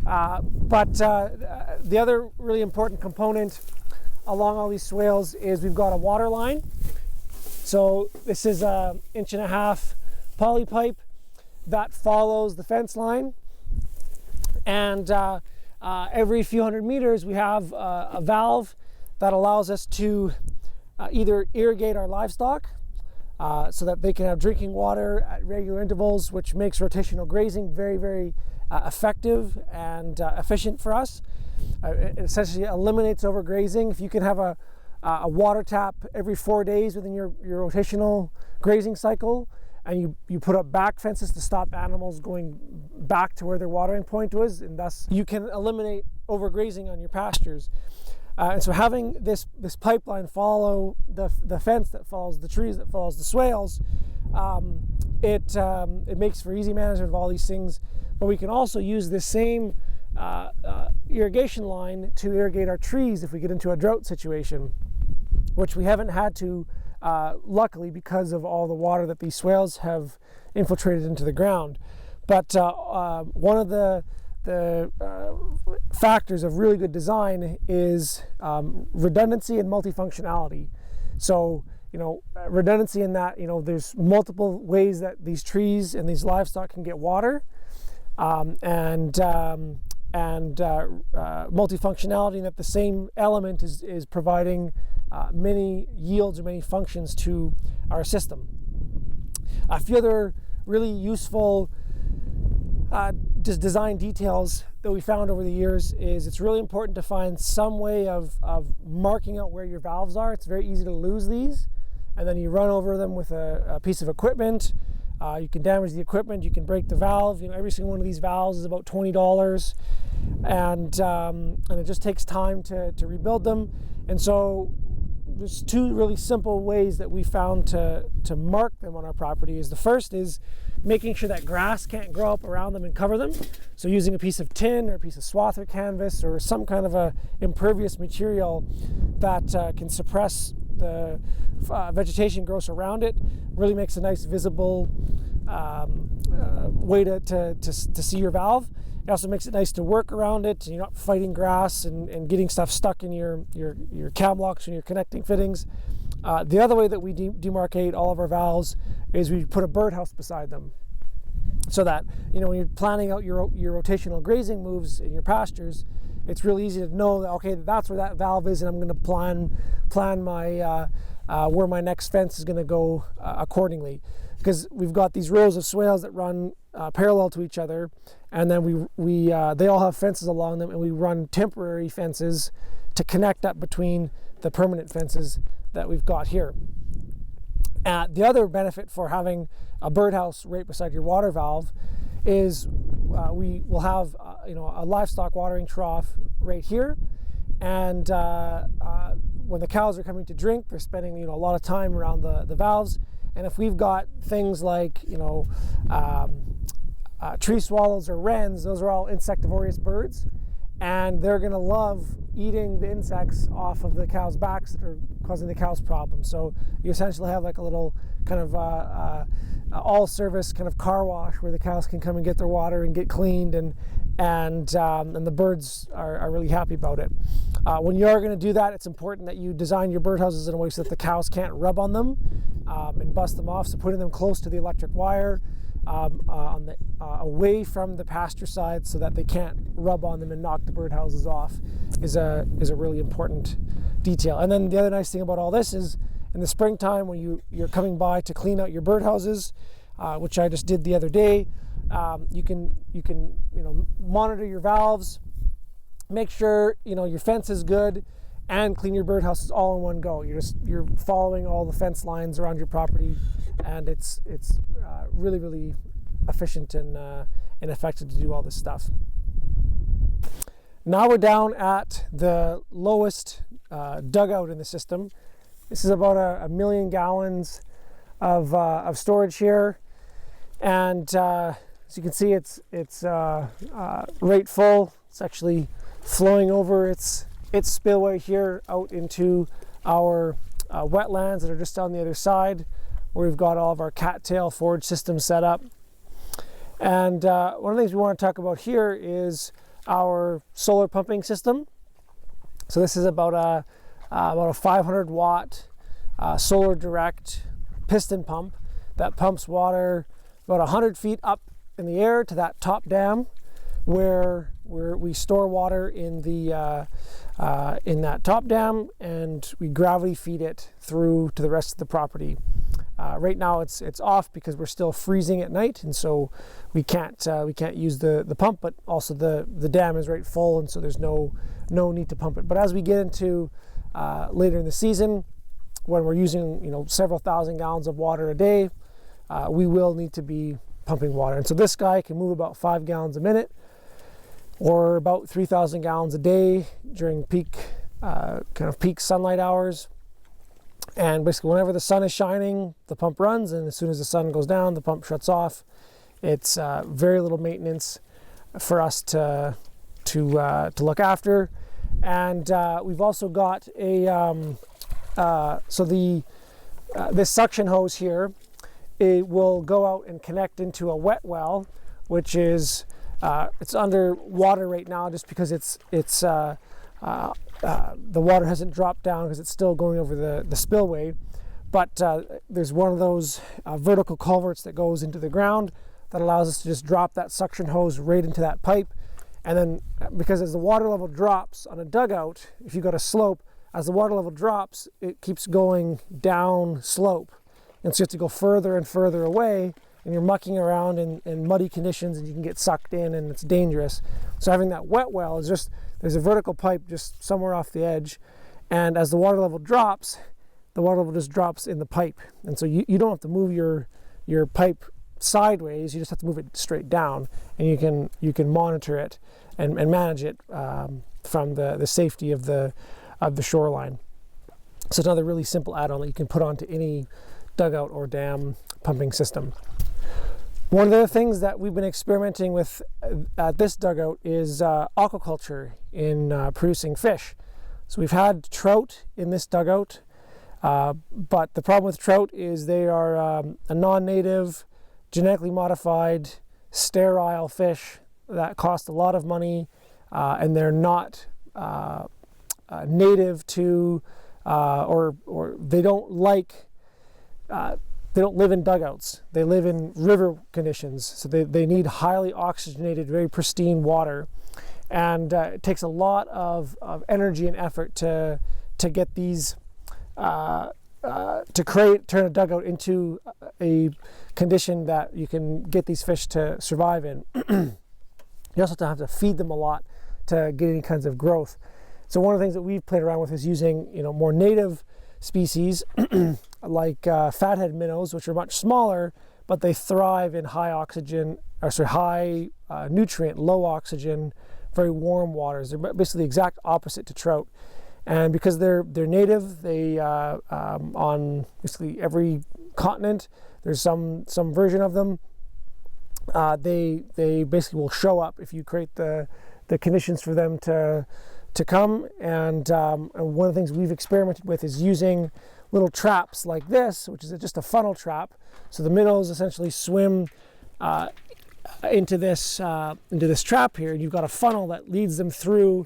Speaker 2: But the other really important component along all these swales is we've got a water line. So this is an 1.5 inch poly pipe that follows the fence line, and every few hundred meters we have a valve that allows us to either irrigate our livestock so that they can have drinking water at regular intervals, which makes rotational grazing very, very effective and efficient for us. It essentially eliminates overgrazing. If you can have a water tap every 4 days within your rotational grazing cycle, and you put up back fences to stop animals going back to where their watering point was, and thus you can eliminate overgrazing on your pastures. And so having this pipeline follow the fence that follows the trees, that follows the swales, it makes for easy management of all these things. But we can also use this same irrigation line to irrigate our trees if we get into a drought situation, which we haven't had to, luckily, because of all the water that these swales have infiltrated into the ground. But one of the factors of really good design is redundancy and multifunctionality. So redundancy in that there's multiple ways that these trees and these livestock can get water, and multifunctionality in that the same element is providing many yields or many functions to our system. A few other really useful just design details that we found over the years is it's really important to find some way of marking out where your valves are. It's very easy to lose these, and then you run over them with a piece of equipment. You can damage the equipment, you can break the valve. Every single one of these valves is about $20, and it just takes time to rebuild them. And so there's two really simple ways that we found to mark them on our property. The first is making sure that grass can't grow up around them and cover them. So using a piece of tin or a piece of swather canvas or some kind of a impervious material that can suppress the vegetation growth around it, really makes a nice visible way to see your valve. It also makes it nice to work around it, and you're not fighting grass and getting stuff stuck in your cam locks and your connecting fittings. The other way that we demarcate all of our valves is we put a birdhouse beside them, so that when you're planning out your rotational grazing moves in your pastures, it's really easy to know that, okay, that's where that valve is, and I'm going to plan my where my next fence is going to go accordingly. Because we've got these rows of swales that run parallel to each other, and then they all have fences along them, and we run temporary fences to connect up between the permanent fences that we've got here. The other benefit for having a birdhouse right beside your water valve is we will have a livestock watering trough right here, and when the cows are coming to drink, they're spending a lot of time around the valves. And if we've got things like tree swallows or wrens, those are all insectivorous birds, and they're going to love eating the insects off of the cows' backs that are causing the cows problems. So you essentially have like a little kind of all-service kind of car wash where the cows can come and get their water and get cleaned, and the birds are really happy about it. When you are going to do that, it's important that you design your birdhouses in a way so that the cows can't rub on them and bust them off. So putting them close to the electric wire, away from the pasture side, so that they can't rub on them and knock the birdhouses off, is a really important detail. And then the other nice thing about all this is, in the springtime when you're coming by to clean out your birdhouses, which I just did the other day, you can monitor your valves, make sure your fence is good, and clean your birdhouses all in one go. You're following all the fence lines around your property, and it's really, really efficient and effective to do all this stuff. Now we're down at the lowest dugout in the system. This is about a million gallons of storage here, and as you can see, it's right full. It's actually flowing over its spillway here out into our wetlands that are just on the other side, where we've got all of our cattail forage systems set up. And one of the things we want to talk about here is our solar pumping system. So this is about a 500 watt solar direct piston pump that pumps water about 100 feet up in the air to that top dam, where we store water in that top dam, and we gravity feed it through to the rest of the property. Right now it's off because we're still freezing at night, and so we can't use the pump, but also the dam is right full, and so there's no need to pump it. But as we get into later in the season, when we're using several thousand gallons of water a day, we will need to be pumping water. And so this guy can move about 5 gallons a minute, or about 3,000 gallons a day during peak sunlight hours. And basically, whenever the sun is shining, the pump runs, and as soon as the sun goes down, the pump shuts off. It's very little maintenance for us to look after. And we've also got this suction hose here. It will go out and connect into a wet well, which is it's under water right now just because the water hasn't dropped down because it's still going over the spillway. But there's one of those vertical culverts that goes into the ground that allows us to just drop that suction hose right into that pipe. And then, because as the water level drops on a dugout, if you've got a slope, as the water level drops, it keeps going down slope. And so you have to go further and further away, and you're mucking around in muddy conditions, and you can get sucked in, and it's dangerous. So having that wet well is just, there's a vertical pipe just somewhere off the edge, and as the water level drops, the water level just drops in the pipe. And so you don't have to move your pipe sideways, you just have to move it straight down, and you can monitor it and manage it from the safety of the shoreline. So it's another really simple add-on that you can put onto any dugout or dam pumping system. One of the other things that we've been experimenting with at this dugout is aquaculture in producing fish. So we've had trout in this dugout, but the problem with trout is they are a non-native, genetically modified, sterile fish that cost a lot of money, and they're not native to, or they don't like, they don't live in dugouts. They live in river conditions. So they need highly oxygenated, very pristine water. And it takes a lot of energy and effort to get these, to turn a dugout into a condition that you can get these fish to survive in. You also have to feed them a lot to get any kinds of growth. So one of the things that we've played around with is using, more native species like fathead minnows, which are much smaller, but they thrive in high oxygen, or sorry, high nutrient, low oxygen, very warm waters. They're basically the exact opposite to trout. And because they're native, they on basically every continent, there's some version of them. They basically will show up if you create the conditions for them to come. And one of the things we've experimented with is using little traps like this, which is just a funnel trap. So the minnows essentially swim into this trap here. You've got a funnel that leads them through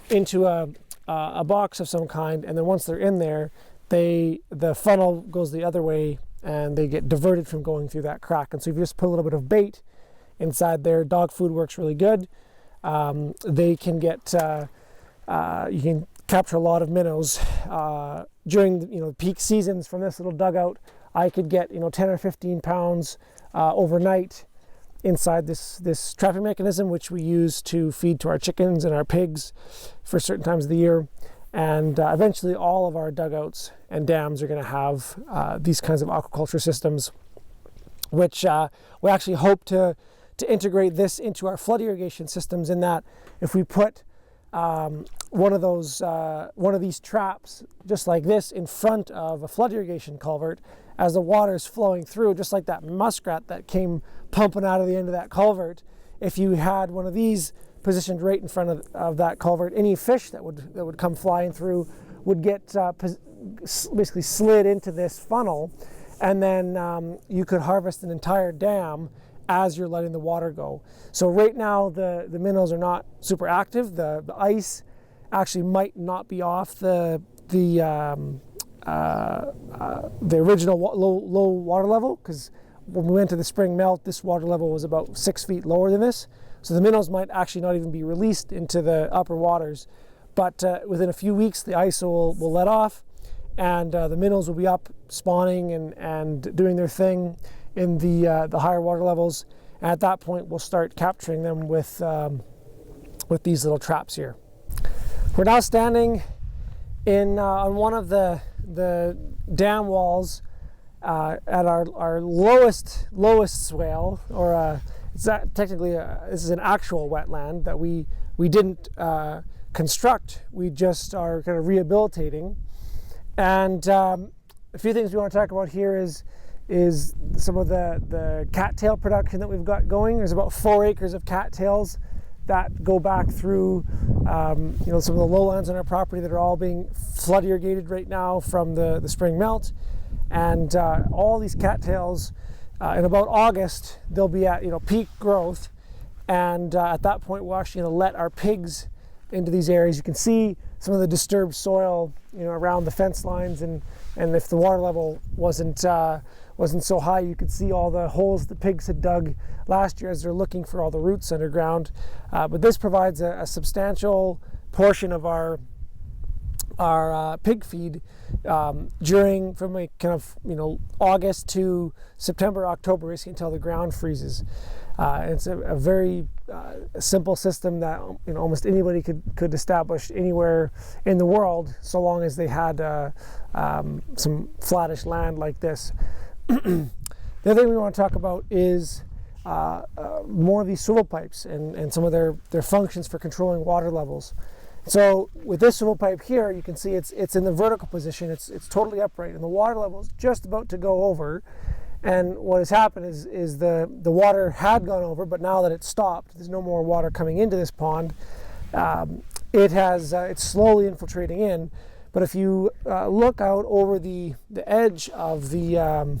Speaker 2: into a box of some kind, and then once they're in there, the funnel goes the other way, and they get diverted from going through that crack. And so if you just put a little bit of bait inside there, dog food works really good. They can get you can capture a lot of minnows during the peak seasons. From this little dugout, I could get 10 or 15 pounds overnight inside this trapping mechanism, which we use to feed to our chickens and our pigs for certain times of the year. And eventually all of our dugouts and dams are going to have these kinds of aquaculture systems, which we actually hope to integrate this into our flood irrigation systems, in that if we put one of these traps just like this in front of a flood irrigation culvert, as the water is flowing through, just like that muskrat that came pumping out of the end of that culvert, if you had one of these positioned right in front of that culvert, any fish that would come flying through would get basically slid into this funnel, and then you could harvest an entire dam as you're letting the water go. So right now the minnows are not super active. The ice actually might not be off the original low water level, because when we went to the spring melt, this water level was about 6 feet lower than this. So the minnows might actually not even be released into the upper waters. But within a few weeks, the ice will let off, and the minnows will be up spawning and doing their thing in the higher water levels. And at that point, we'll start capturing them with these little traps here. We're now standing on one of the dam walls at our lowest swale, or it's not technically this is an actual wetland that we didn't construct. We just are kind of rehabilitating. And a few things we want to talk about here is some of the cattail production that we've got going. There's about 4 acres of cattails that go back through some of the lowlands on our property that are all being flood irrigated right now from the spring melt. And all these cattails, in about August, they'll be at peak growth. And at that point, we're actually going to let our pigs into these areas. You can see some of the disturbed soil around the fence lines, and if the water level wasn't so high, you could see all the holes the pigs had dug last year as they're looking for all the roots underground. But this provides a substantial portion of our our pig feed during from a kind of August to September, October, basically until the ground freezes. It's a very simple system that almost anybody could establish anywhere in the world, so long as they had some flattish land like this. The other thing we want to talk about is more of these swivel pipes and some of their functions for controlling water levels. So with this swivel pipe here, you can see it's in the vertical position. It's totally upright, and the water level is just about to go over. And what has happened is the water had gone over, but now that it's stopped, there's no more water coming into this pond. It's slowly infiltrating in. But if you look out over the edge of the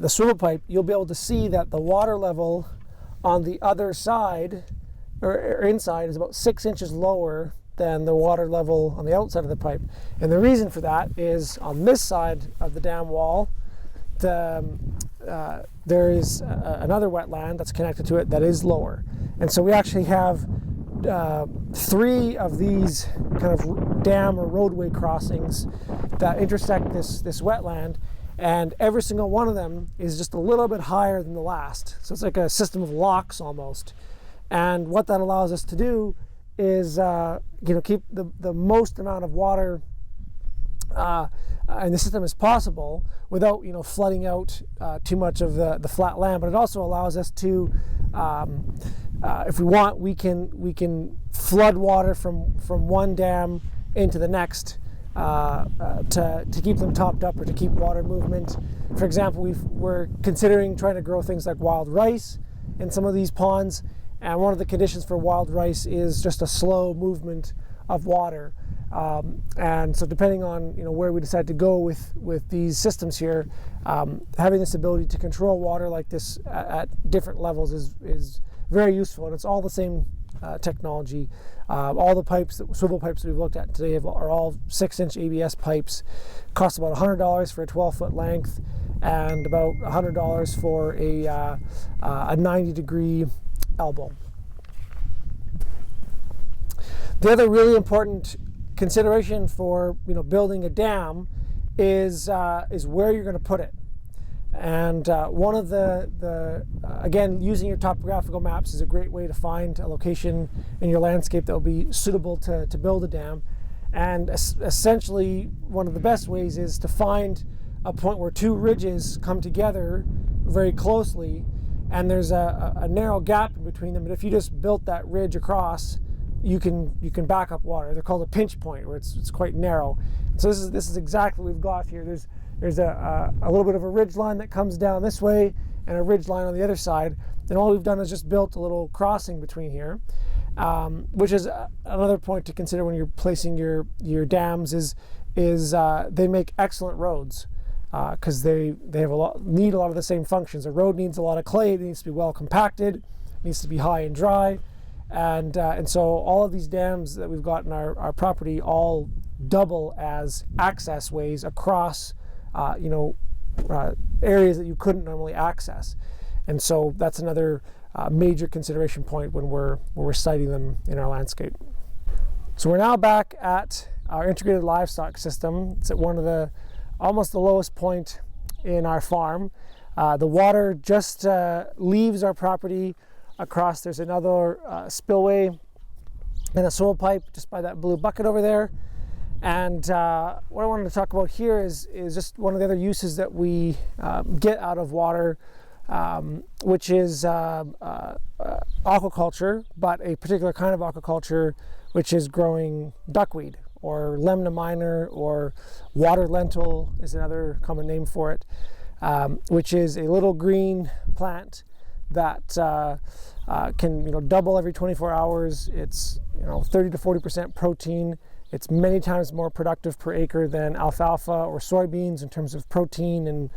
Speaker 2: swivel pipe, you'll be able to see that the water level on the other side or inside is about 6 inches lower than the water level on the outside of the pipe. And the reason for that is on this side of the dam wall, there is another wetland that's connected to it that is lower. And so we actually have 3 of these kind of dam or roadway crossings that intersect this wetland, and every single one of them is just a little bit higher than the last. So it's like a system of locks almost. And what that allows us to do is keep the most amount of water in the system as possible without flooding out too much of the flat land. But it also allows us to, if we want, we can flood water from one dam into the next to keep them topped up or to keep water movement. For example, we're considering trying to grow things like wild rice in some of these ponds. And one of the conditions for wild rice is just a slow movement of water. And so depending on where we decide to go with these systems here, having this ability to control water like this at different levels is very useful. And it's all the same technology. All the pipes, swivel pipes that we've looked at today are all 6-inch ABS pipes. Cost about $100 for a 12-foot length and about $100 for a 90-degree elbow. The other really important consideration for building a dam is where you're going to put it. And one of the again, using your topographical maps is a great way to find a location in your landscape that will be suitable to build a dam. And essentially, one of the best ways is to find a point where 2 ridges come together very closely, and there's a narrow gap in between them. But if you just built that ridge across, you can back up water. They're called a pinch point, where it's quite narrow. So this is exactly what we've got here. There's a little bit of a ridge line that comes down this way and a ridge line on the other side. And all we've done is just built a little crossing between here, which is another point to consider when you're placing your dams is they make excellent roads. Because they need a lot of the same functions. A road needs a lot of clay. It needs to be well compacted. It needs to be high and dry, and so all of these dams that we've got in our property all double as access ways across areas that you couldn't normally access. And so that's another major consideration point when we're siting them in our landscape. So we're now back at our integrated livestock system. It's at one of almost the lowest point in our farm. The water just leaves our property across. There's another spillway and a swivel pipe just by that blue bucket over there. And what I wanted to talk about here is just one of the other uses that we get out of water, which is aquaculture, but a particular kind of aquaculture, which is growing duckweed, or lemna minor, or water lentil is another common name for it, which is a little green plant that can double every 24 hours. It's 30 to 40% protein. It's many times more productive per acre than alfalfa or soybeans in terms of protein and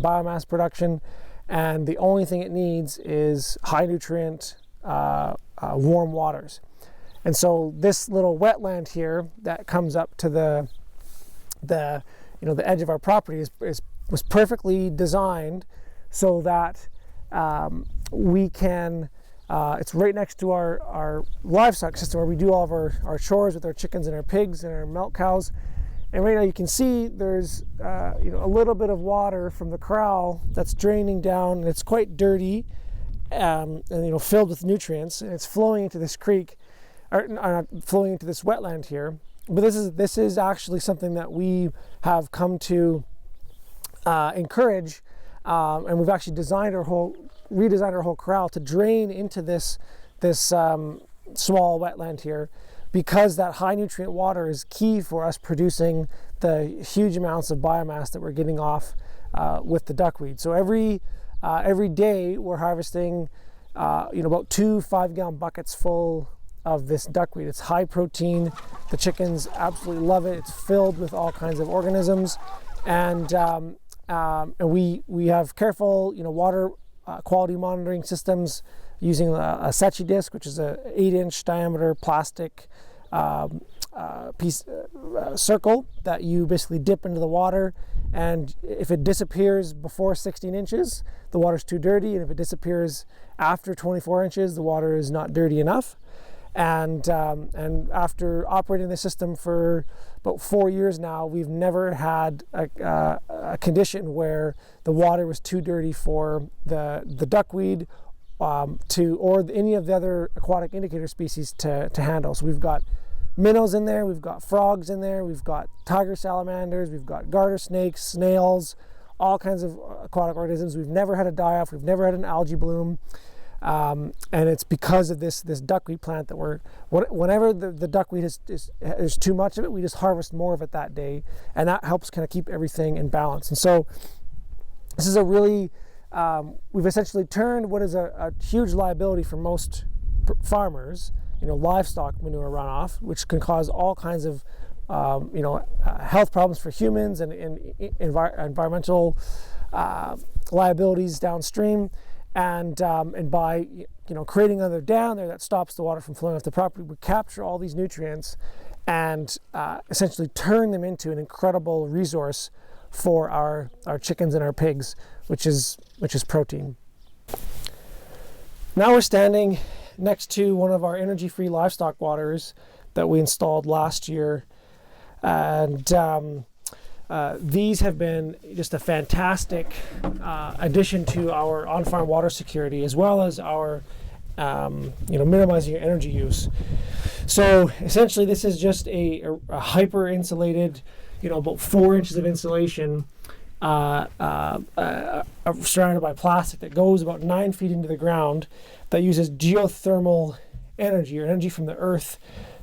Speaker 2: biomass production. And the only thing it needs is high nutrient, warm waters. And so this little wetland here that comes up to the edge of our property was perfectly designed so that we can It's right next to our livestock system where we do all of our chores with our chickens and our pigs and our milk cows. And right now you can see there's a little bit of water from the corral that's draining down, and it's quite dirty and filled with nutrients, and it's flowing into this creek, or not flowing into this wetland here. But this is actually something that we have come to encourage, and we've actually redesigned our whole corral to drain into this small wetland here, because that high nutrient water is key for us producing the huge amounts of biomass that we're getting off with the duckweed. So every day we're harvesting about 2 5-gallon buckets full of this duckweed. It's high protein. The chickens absolutely love it. It's filled with all kinds of organisms, and we have careful water quality monitoring systems using a Sechi disc, which is a 8-inch diameter plastic circle that you basically dip into the water, and if it disappears before 16 inches, the water's too dirty, and if it disappears after 24 inches, the water is not dirty enough. And after operating the system for about 4 years now, we've never had a condition where the water was too dirty for the duckweed or any of the other aquatic indicator species to handle. So we've got minnows in there, we've got frogs in there, we've got tiger salamanders, we've got garter snakes, snails, all kinds of aquatic organisms. We've never had a die-off, we've never had an algae bloom. And it's because of this duckweed plant that whenever the duckweed there's too much of it, we just harvest more of it that day, and that helps kind of keep everything in balance. And so this is a really we've essentially turned what is a huge liability for most farmers, livestock manure runoff, which can cause all kinds of health problems for humans and environmental liabilities downstream. And by creating another dam there that stops the water from flowing off the property, we capture all these nutrients and essentially turn them into an incredible resource for our chickens and our pigs, which is protein. Now we're standing next to one of our energy-free livestock waters that we installed last year, and these have been just a fantastic addition to our on-farm water security, as well as our minimizing your energy use. So essentially this is just a hyper insulated, about 4 inches of insulation surrounded by plastic that goes about 9 feet into the ground, that uses geothermal energy, or energy from the earth,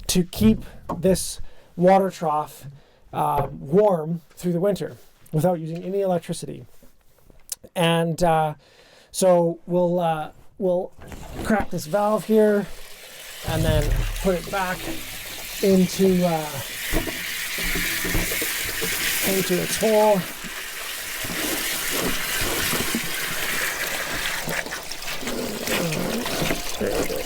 Speaker 2: to keep this water trough warm through the winter without using any electricity. And so we'll crack this valve here and then put it back into its hole. There we go.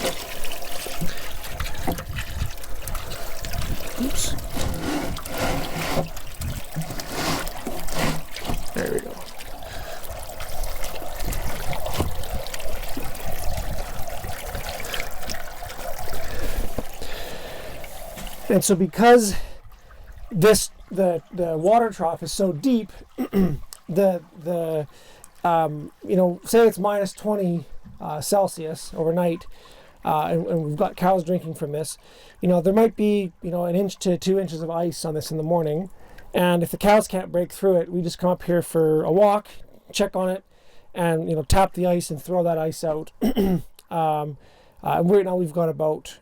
Speaker 2: Oops. There we go. And so because the water trough is so deep, say it's minus 20 Celsius overnight, and we've got cows drinking from this, there might be, an inch to 2 inches of ice on this in the morning. And if the cows can't break through it, we just come up here for a walk, check on it, and, tap the ice and throw that ice out. And right now we've got about,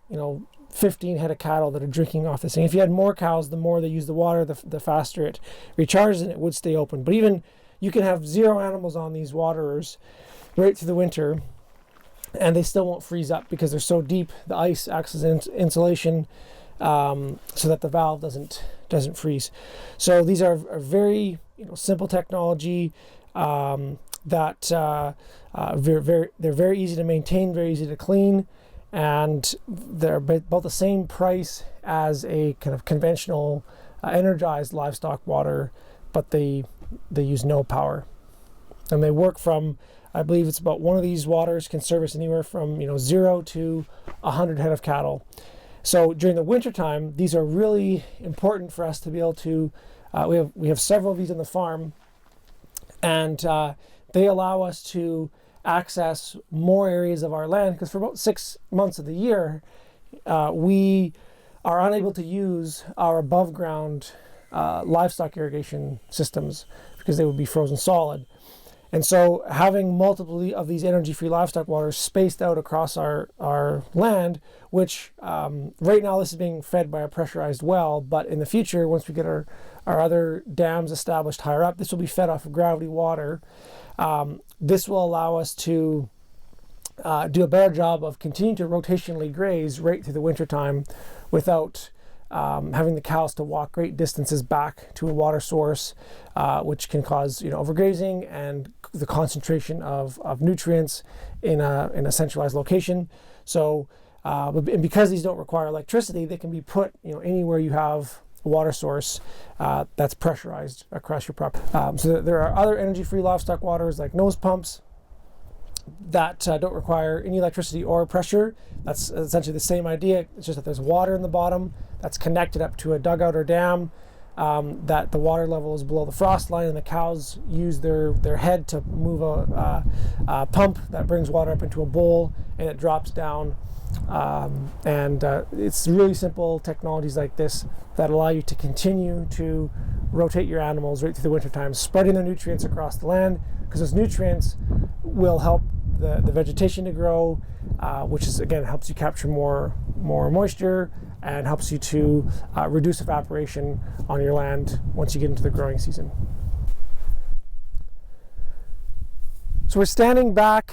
Speaker 2: 15 head of cattle that are drinking off this thing. If you had more cows, the more they use the water, the faster it recharges and it would stay open. But even you can have 0 animals on these waterers right through the winter, and they still won't freeze up because they're so deep. The ice acts as insulation, so that the valve doesn't freeze. So these are very simple technology that they're very easy to maintain, very easy to clean, and they're about the same price as a kind of conventional energized livestock water, but they use no power, and they work from I believe it's about one of these waters can service anywhere from 0 to 100 head of cattle. So during the wintertime, these are really important for us to be able to, we have several of these on the farm, and they allow us to access more areas of our land, because for about 6 months of the year, we are unable to use our above ground livestock irrigation systems because they would be frozen solid. And so having multiple of these energy-free livestock waters spaced out across our land, which right now this is being fed by a pressurized well, but in the future, once we get our other dams established higher up, this will be fed off of gravity water. This will allow us to do a better job of continuing to rotationally graze right through the wintertime without having the cows to walk great distances back to a water source, which can cause overgrazing and the concentration of nutrients in a centralized location. So, and because these don't require electricity, they can be put anywhere you have a water source that's pressurized across your property. So there are other energy-free livestock waters like nose pumps that don't require any electricity or pressure. That's essentially the same idea. It's just that there's water in the bottom that's connected up to a dugout or dam, that the water level is below the frost line, and the cows use their head to move a pump that brings water up into a bowl, and it drops down. It's really simple technologies like this that allow you to continue to rotate your animals right through the wintertime, spreading the nutrients across the land, because those nutrients will help the vegetation to grow, which is again helps you capture more moisture and helps you to reduce evaporation on your land once you get into the growing season. So we're standing back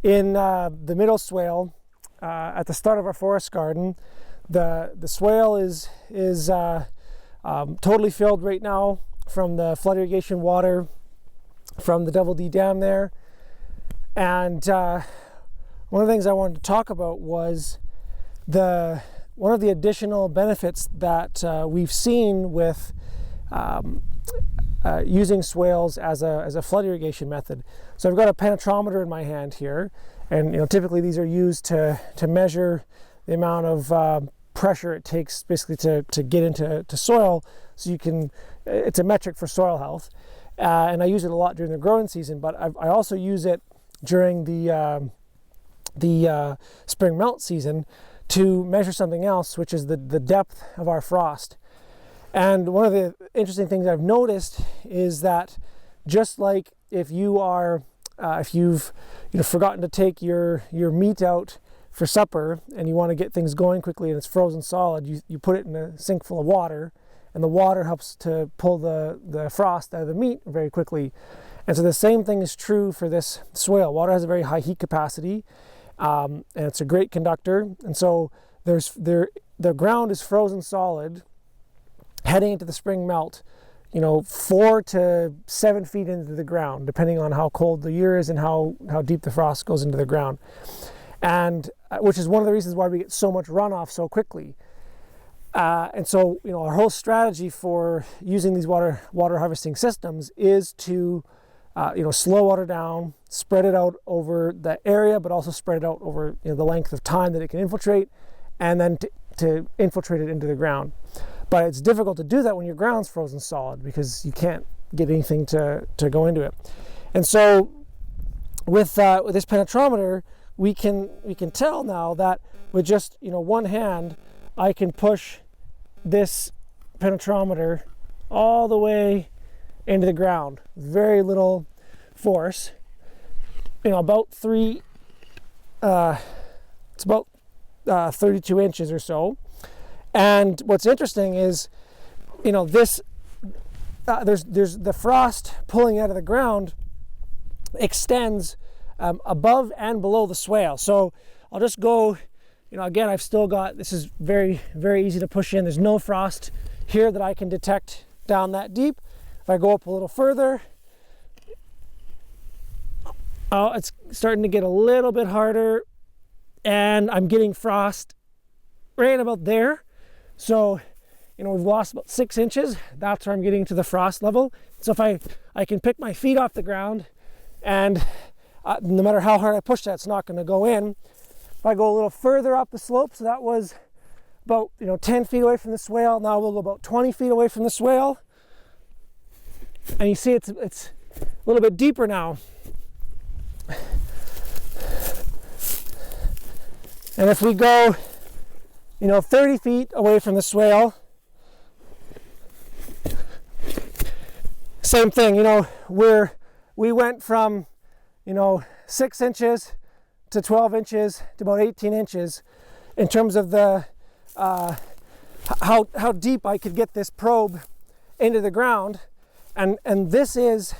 Speaker 2: in the middle swale at the start of our forest garden. The swale is totally filled right now from the flood irrigation water from the Double D Dam there. And one of the things I wanted to talk about was one of the additional benefits that we've seen with using swales as a flood irrigation method. So I've got a penetrometer in my hand here, and typically these are used to measure the amount of pressure it takes basically to get into soil. So it's a metric for soil health, and I use it a lot during the growing season. But I also use it during the spring melt season to measure something else, which is the depth of our frost. And one of the interesting things I've noticed is that just like if you've forgotten to take your meat out for supper and you want to get things going quickly and it's frozen solid, you put it in a sink full of water, and the water helps to pull the frost out of the meat very quickly. And so the same thing is true for this swale. Water has a very high heat capacity, and it's a great conductor. And so the ground is frozen solid heading into the spring melt, 4 to 7 feet into the ground, depending on how cold the year is and how deep the frost goes into the ground. And which is one of the reasons why we get so much runoff so quickly. And so, our whole strategy for using these water harvesting systems is to slow water down, spread it out over the area, but also spread it out over the length of time that it can infiltrate, and then to infiltrate it into the ground. But it's difficult to do that when your ground's frozen solid because you can't get anything to go into it. And so with this penetrometer, we can tell now that with just one hand, I can push this penetrometer all the way into the ground. Very little force. About it's about 32 inches or so. And what's interesting is, there's the frost pulling out of the ground extends above and below the swale. So I'll just go, again, I've still got, this is very, very easy to push in. There's no frost here that I can detect down that deep. If I go up a little further, it's starting to get a little bit harder, and I'm getting frost right about there. So, we've lost about 6 inches. That's where I'm getting to the frost level. So if I can pick my feet off the ground and no matter how hard I push that, it's not going to go in. If I go a little further up the slope, so that was about 10 feet away from the swale, now we'll go about 20 feet away from the swale. And you see it's a little bit deeper now. And if we go 30 feet away from the swale, same thing, we went from 6 inches to 12 inches to about 18 inches in terms of the how deep I could get this probe into the ground, and this is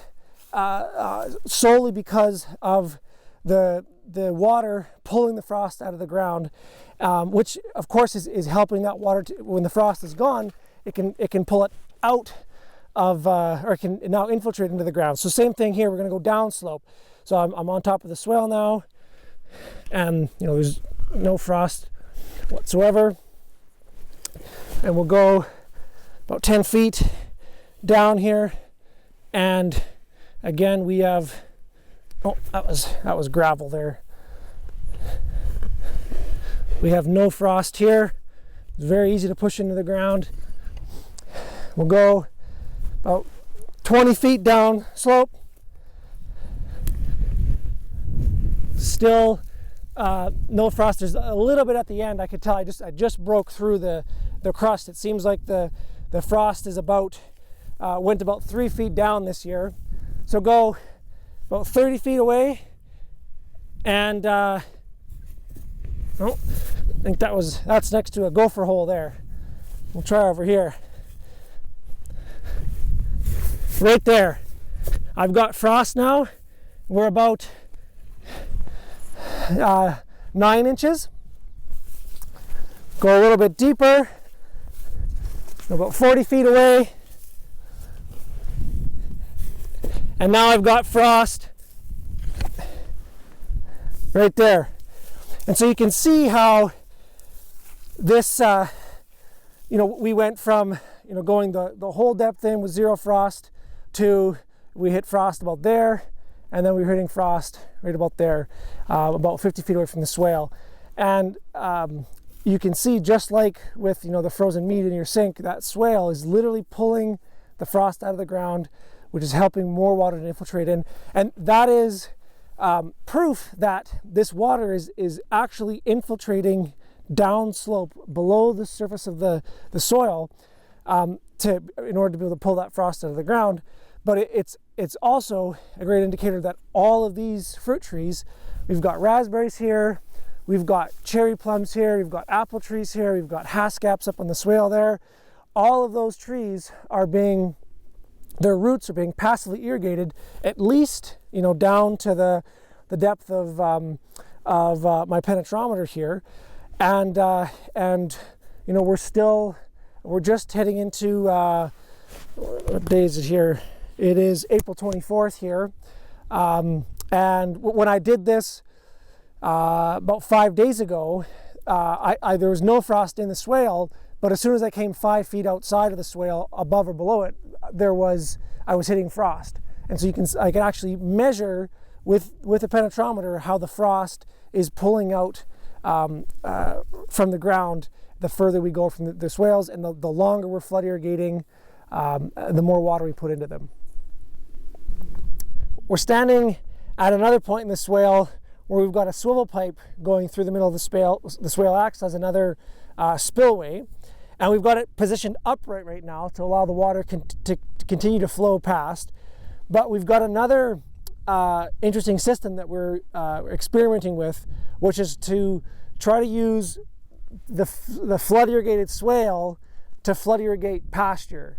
Speaker 2: solely because of the water pulling the frost out of the ground, which of course is helping that water when the frost is gone, it can pull it out of or it can now infiltrate into the ground. So same thing here, we're going to go down slope. So I'm on top of the swale now, and there's no frost whatsoever, and we'll go about 10 feet down here, and again we have that was gravel there. We have no frost here. It's very easy to push into the ground. We'll go about 20 feet down slope. Still no frost. There's a little bit at the end. I could tell I just broke through the crust. It seems like the frost is went about 3 feet down this year. So go about 30 feet away, and I think that's next to a gopher hole there. We'll try over here. Right there. I've got frost now. We're about 9 inches. Go a little bit deeper. About 40 feet away. And now I've got frost right there. And so you can see how this, we went from, going the whole depth in with zero frost to we hit frost about there, and then we were hitting frost right about there, about 50 feet away from the swale. And you can see, just like with, the frozen meat in your sink, that swale is literally pulling the frost out of the ground, which is helping more water to infiltrate in. And that is proof that this water is actually infiltrating downslope below the surface of the soil in order to be able to pull that frost out of the ground. But it's also a great indicator that all of these fruit trees, we've got raspberries here, we've got cherry plums here, we've got apple trees here, we've got haskaps up on the swale there. All of those trees their roots are being passively irrigated, at least down to the depth of my penetrometer here, and we're just heading into what day is it here? It is April 24th here, and when I did this about 5 days ago, there was no frost in the swale. But as soon as I came 5 feet outside of the swale, above or below it, I was hitting frost. And so I can actually measure with a penetrometer how the frost is pulling out from the ground the further we go from the swales, and the longer we're flood irrigating, the more water we put into them. We're standing at another point in the swale where we've got a swivel pipe going through the middle of the swale. The swale acts as another spillway. And we've got it positioned upright right now to allow the water to continue to flow past. But we've got another interesting system that we're experimenting with, which is to try to use the flood irrigated swale to flood irrigate pasture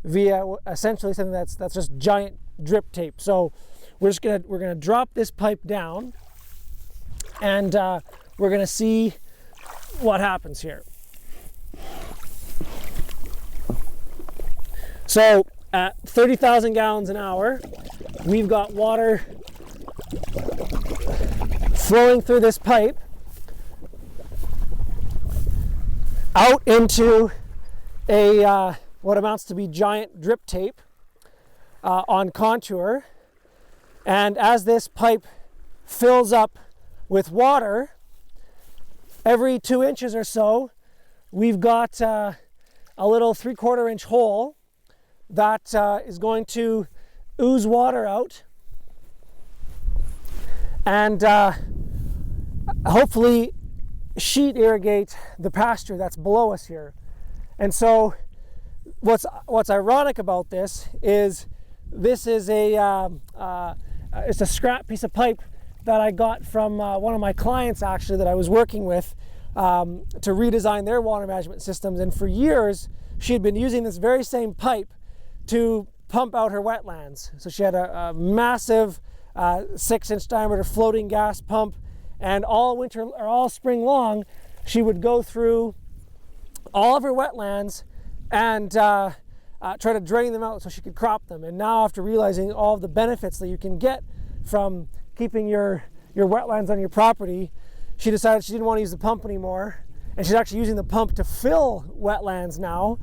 Speaker 2: via essentially something that's just giant drip tape. So we're gonna drop this pipe down, and we're gonna see what happens here. So at 30,000 gallons an hour, we've got water flowing through this pipe out into a what amounts to be giant drip tape on contour. And as this pipe fills up with water, every 2 inches or so, we've got a little 3/4 inch hole that is going to ooze water out and hopefully sheet irrigate the pasture that's below us here. And so what's ironic about this is it's a scrap piece of pipe that I got from one of my clients actually that I was working with to redesign their water management systems. And for years she had been using this very same pipe to pump out her wetlands. So she had a massive 6-inch diameter floating gas pump, and all winter or all spring long she would go through all of her wetlands and try to drain them out so she could crop them. And now, after realizing all of the benefits that you can get from keeping your wetlands on your property, she decided she didn't want to use the pump anymore, and she's actually using the pump to fill wetlands now,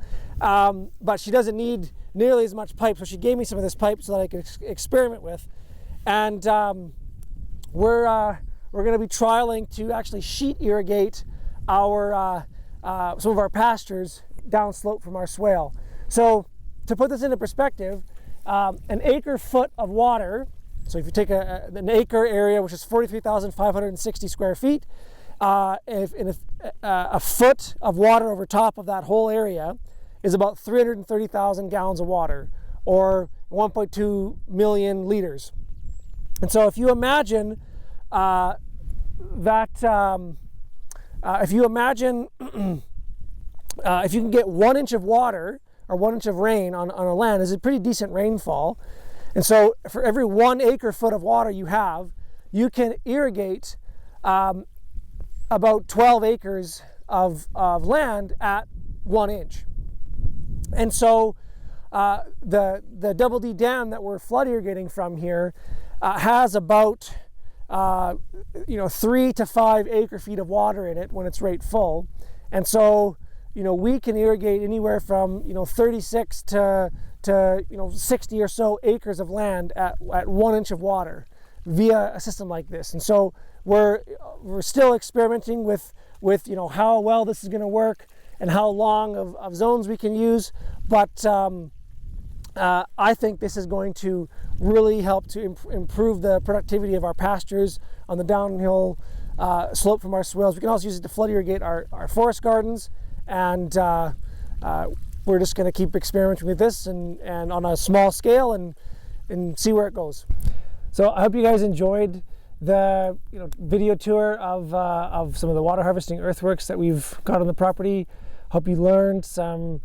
Speaker 2: but she doesn't need nearly as much pipe. So she gave me some of this pipe so that I could experiment with, and we're going to be trialing to actually sheet irrigate our some of our pastures downslope from our swale. So to put this into perspective, an acre foot of water, so if you take an acre area, which is 43,560 square feet, a foot of water over top of that whole area is about 330,000 gallons of water, or 1.2 million liters. And so if you imagine if you can get 1 inch of water or 1 inch of rain on a land, is a pretty decent rainfall. And so for every 1 acre foot of water you have, you can irrigate about 12 acres of land at 1 inch. And so the Double D Dam that we're flood irrigating from here has about 3 to 5 acre feet of water in it when it's right full. And so we can irrigate anywhere from 36 to 60 or so acres of land at 1 inch of water via a system like this. And so we're still experimenting with how well this is going to work and how long of zones we can use, but I think this is going to really help to improve the productivity of our pastures on the downhill slope from our swales. We can also use it to flood irrigate our forest gardens, and we're just going to keep experimenting with this and on a small scale and see where it goes. So I hope you guys enjoyed the video tour of some of the water harvesting earthworks that we've got on the property. Hope you learned some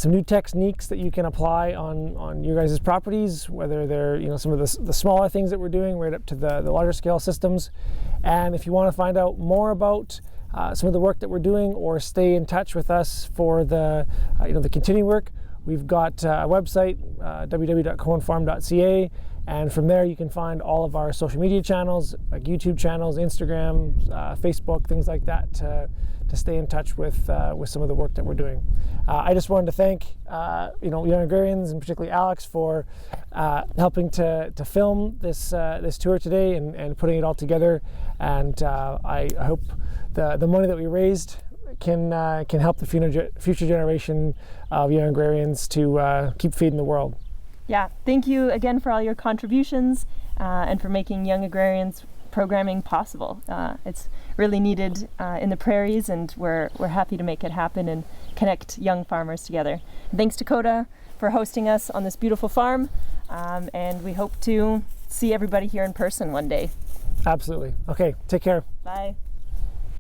Speaker 2: new techniques that you can apply on your guys' properties, whether they're some of the smaller things that we're doing right up to the larger scale systems. And if you want to find out more about some of the work that we're doing, or stay in touch with us for the continuing work, we've got a website, www.coenfarm.ca, and from there you can find all of our social media channels, like YouTube channels, Instagram, Facebook, things like that, to stay in touch with some of the work that we're doing. I just wanted to thank Young Agrarians, and particularly Alex, for helping to film this tour today and putting it all together. And I hope the money that we raised can help the future generation of young agrarians to keep feeding the world.
Speaker 1: Yeah, thank you again for all your contributions and for making Young Agrarians programming possible. It's really needed in the prairies, and we're happy to make it happen and connect young farmers together. And thanks to Takota for hosting us on this beautiful farm, and we hope to see everybody here in person one day.
Speaker 2: Absolutely. Okay, take care.
Speaker 1: Bye.